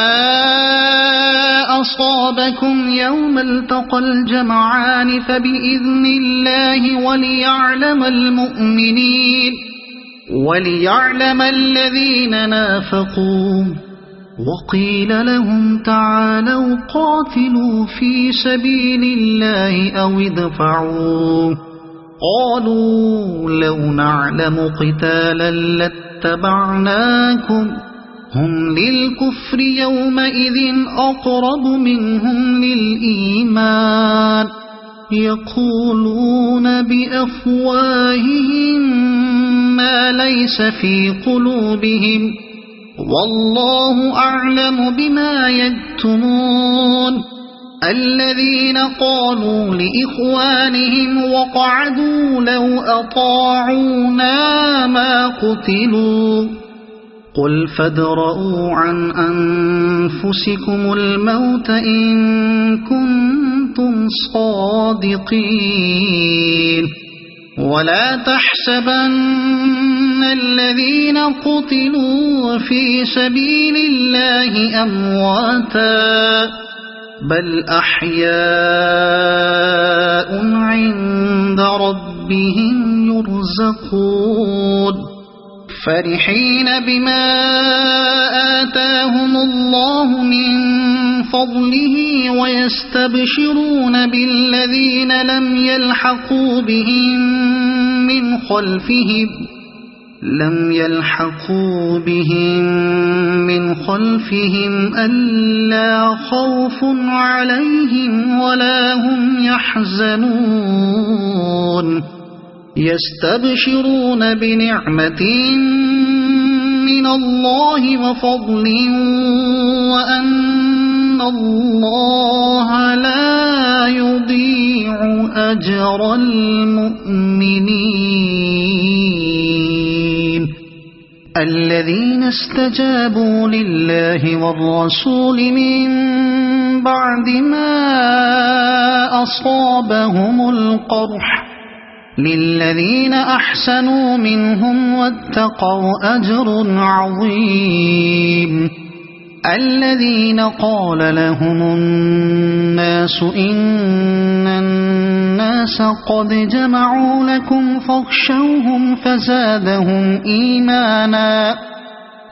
أصابكم يوم التقى الجمعان فبإذن الله وليعلم المؤمنين وليعلم الذين نافقوا وقيل لهم تعالوا قاتلوا في سبيل الله أو ادفعوا قالوا لو نعلم قتالا لاتبعناكم هم للكفر يومئذ أقرب منهم للإيمان يقولون بأفواههم ما ليس في قلوبهم والله أعلم بما يكتمون الذين قالوا لإخوانهم وقعدوا لو أطاعونا ما قتلوا قل فادرءوا عن أنفسكم الموت إن كنتم صادقين ولا تحسبن الذين قتلوا في سبيل الله أمواتا بل أحياء عند ربهم يرزقون فرحين بما آتاهم الله من فضله ويستبشرون بالذين لم يلحقوا بهم من خلفهم ألا خوف عليهم ولا هم يحزنون يستبشرون بنعمة من الله وفضل وأن الله لا يضيع أجر المؤمنين الذين استجابوا لله والرسول من بعد ما أصابهم القرح للذين أحسنوا منهم واتقوا أجر عظيم الذين قال لهم الناس إن الناس قد جمعوا لكم فاخشوهم فزادهم إيمانا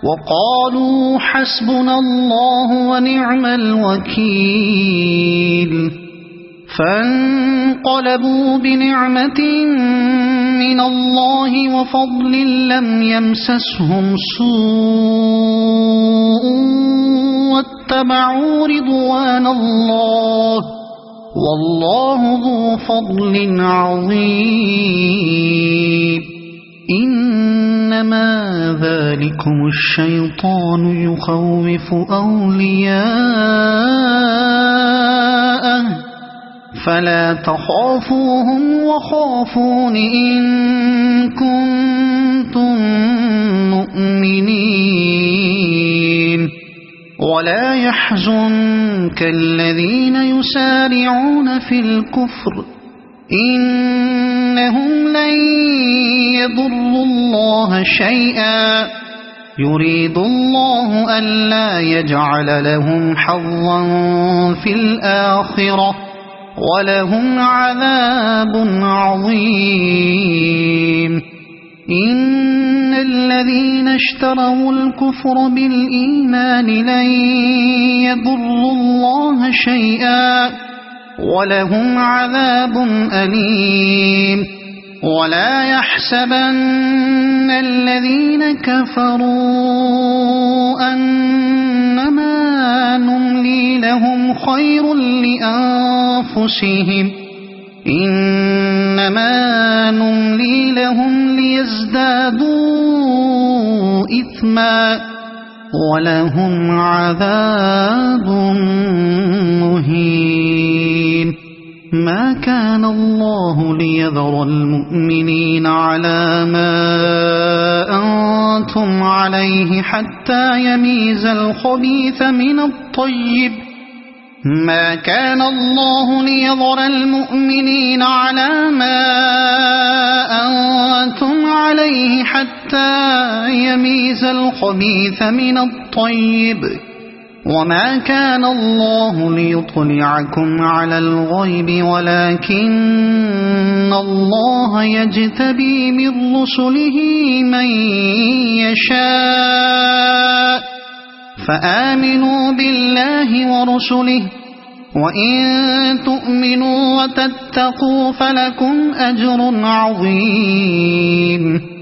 وقالوا حسبنا الله ونعم الوكيل فانقلبوا بنعمة من الله وفضل لم يمسسهم سوء واتبعوا رضوان الله والله ذو فضل عظيم إنما ذلكم الشيطان يخوف أولياءه فلا تخافوهم وخافون إن كنتم مؤمنين ولا يحزنك الذين يسارعون في الكفر إنهم لن يضروا الله شيئا يريد الله ألا يجعل لهم حظا في الآخرة ولهم عذاب عظيم إن الذين اشتروا الكفر بالإيمان لن يضروا الله شيئا ولهم عذاب أليم ولا يحسبن الذين كفروا أنما نملي لهم خير لأنفسهم إنما نملي لهم ليزدادوا إثما ولهم عذاب مهين ما كان الله ليذر المؤمنين على ما أنتم عليه حتى يميز الخبيث من الطيب ما كان الله ليذر المؤمنين على ما أنتم عليه حتى يميز الخبيث من الطيب وما كان الله ليطلعكم على الغيب ولكن الله يجتبي من رسله من يشاء فآمنوا بالله ورسله وإن تؤمنوا وتتقوا فلكم أجر عظيم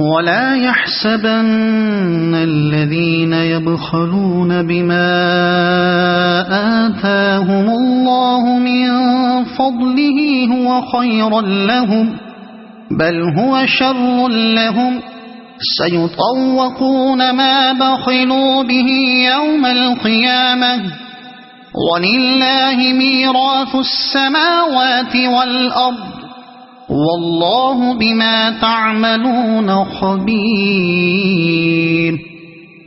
ولا يحسبن الذين يبخلون بما آتاهم الله من فضله هو خيرا لهم بل هو شر لهم سيطوقون ما بخلوا به يوم القيامة ولله ميراث السماوات والأرض والله بما تعملون خبير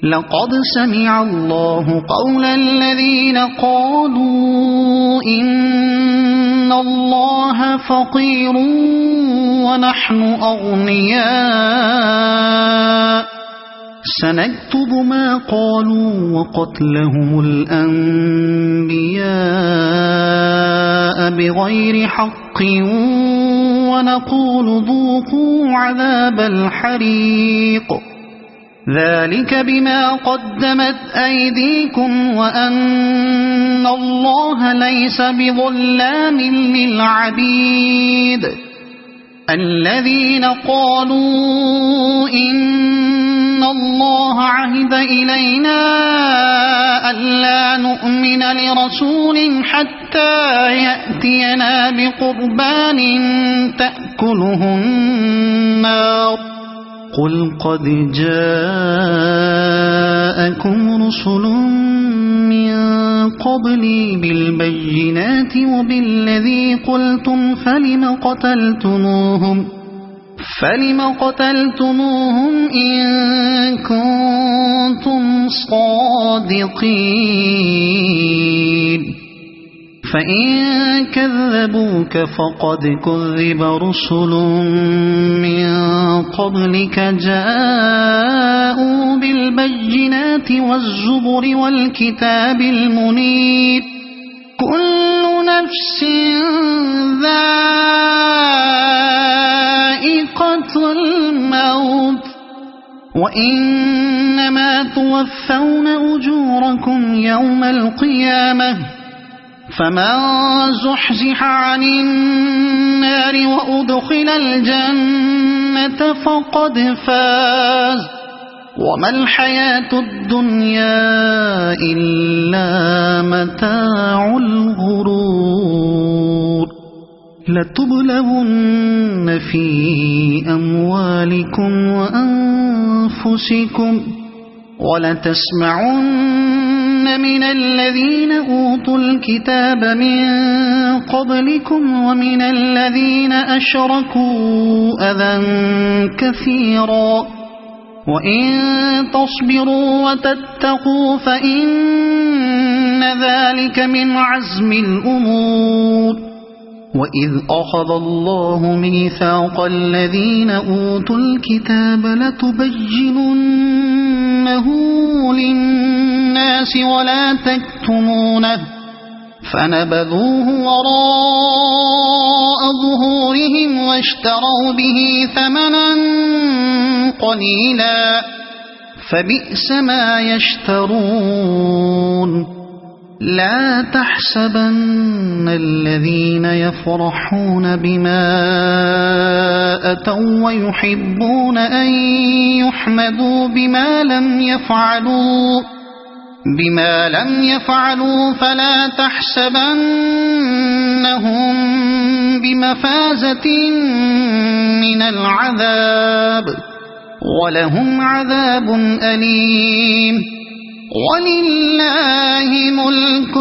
لقد سمع الله قول الذين قالوا إن الله فقير ونحن أغنياء سنكتب ما قالوا وقتلهم الأنبياء بغير حق ونقول ذوقوا عذاب الحريق ذلك بما قدمت أيديكم وأن الله ليس بظلام للعبيد الذين قالوا إن الله عهد إلينا ألا نؤمن لرسول حتى يأتينا بقربان تأكله النار قل قد جاءكم رسل من قبلي بالبينات وبالذي قلتم فلم قتلتموهم إن كنتم صادقين فإن كذبوك فقد كذب رسل من قبلك جاءوا بالبينات والزبر والكتاب المنير كل نفس ذائقة الموت وإنما توفون أجوركم يوم القيامة فمن زحزح عن النار وأدخل الجنة فقد فاز وما الحياة الدنيا إلا متاع الغرور لتبلغن في أموالكم وأنفسكم ولتسمعن من الذين أوتوا الكتاب من قبلكم ومن الذين أشركوا أذى كثيرا وإن تصبروا وتتقوا فإن ذلك من عزم الأمور وإذ أخذ الله ميثاق الذين أوتوا الكتاب لتبيننه للناس ولا تكتمونه فنبذوه وراء ظهورهم واشتروا به ثمنا قليلا فبئس ما يشترون لا تحسبن الذين يفرحون بما أتوا ويحبون أن يحمدوا بما لم يفعلوا فلا تحسبنهم بمفازة من العذاب ولهم عذاب أليم ولله ملك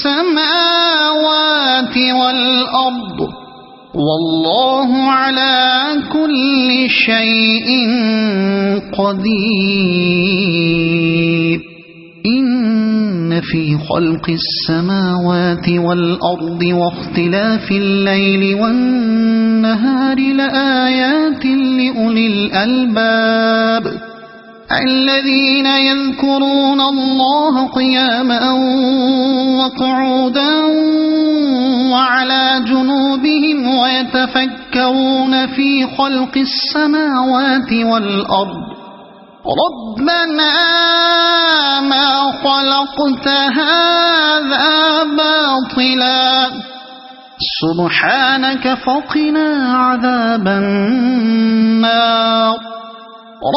السماوات والأرض والله على كل شيء قدير إن في خلق السماوات والأرض واختلاف الليل والنهار لآيات لأولي الألباب الذين يذكرون الله قياما وقعودا وعلى جنوبهم ويتفكرون في خلق السماوات والأرض ربنا ما خلقت هذا باطلا سبحانك فقنا عذاب النار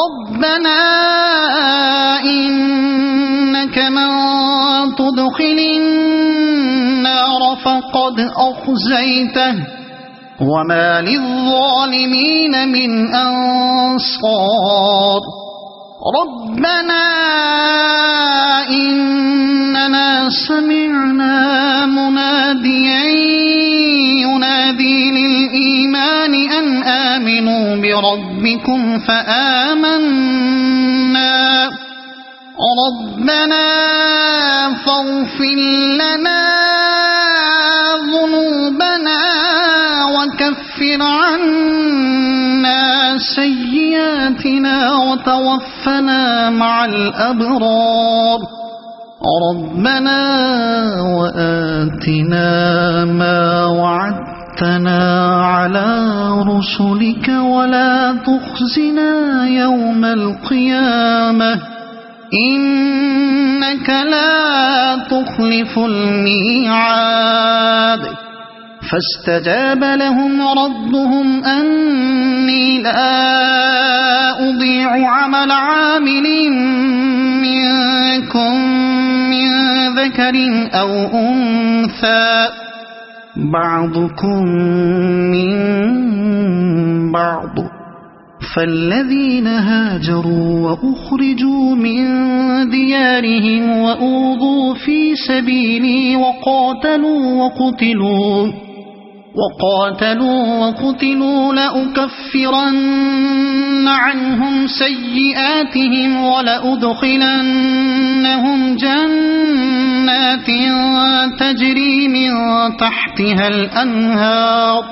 ربنا إنك من تدخل النار فقد أخزيته وما للظالمين من أنصار ربنا إننا سمعنا مناديا ينادي للإيمان أن آمنوا بربكم فآمنا ربنا فاغفر لنا ذنوبنا وكفر عنا سيئاتنا وتوفنا مع الأبرار ربنا وآتنا ما وعدتنا على رسلك ولا تخزنا يوم القيامة إنك لا تخلف الميعاد فاستجاب لهم ربهم أني لا أضيع عمل عامل منكم من ذكر أو أنثى بعضكم من بعض فالذين هاجروا وأخرجوا من ديارهم وأوذوا في سبيلي وقاتلوا لأكفرن عنهم سيئاتهم ولأدخلنهم جنات تجري من تحتها الأنهار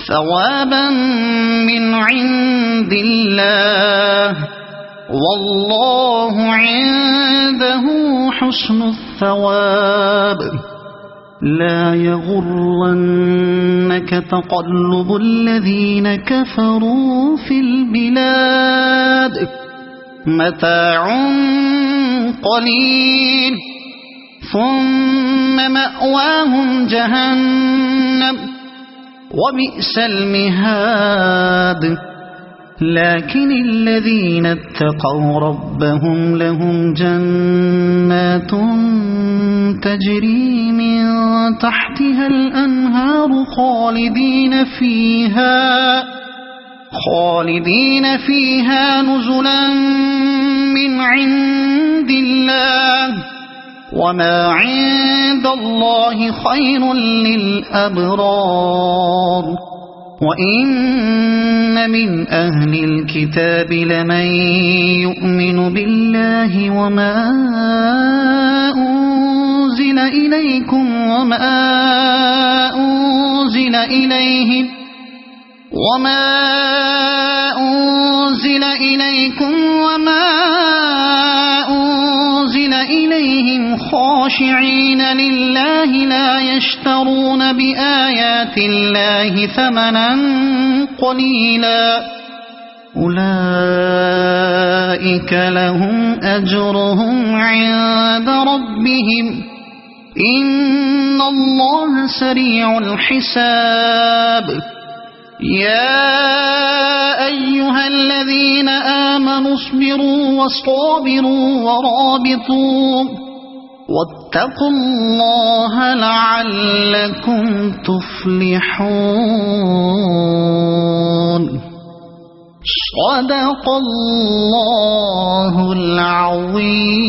ثوابا من عند الله والله عنده حسن الثواب لا يغرنك تقلب الذين كفروا في البلاد متاع قليل ثم مأواهم جهنم وبئس المهاد لكن الذين اتقوا ربهم لهم جنات تجري من تحتها الأنهار خالدين فيها نزلا من عند الله وما عند الله خير للأبرار وإن من أهل الكتاب لمن يؤمن بالله وما أنزل إليكم وما أنزل إليهم خاشعين لله لا يشترون بآيات الله ثمنا قليلا أولئك لهم أجرهم عند ربهم إن الله سريع الحساب يا أيها الذين آمنوا اصبروا وصابروا ورابطوا واتقوا الله لعلكم تفلحون صدق الله العظيم.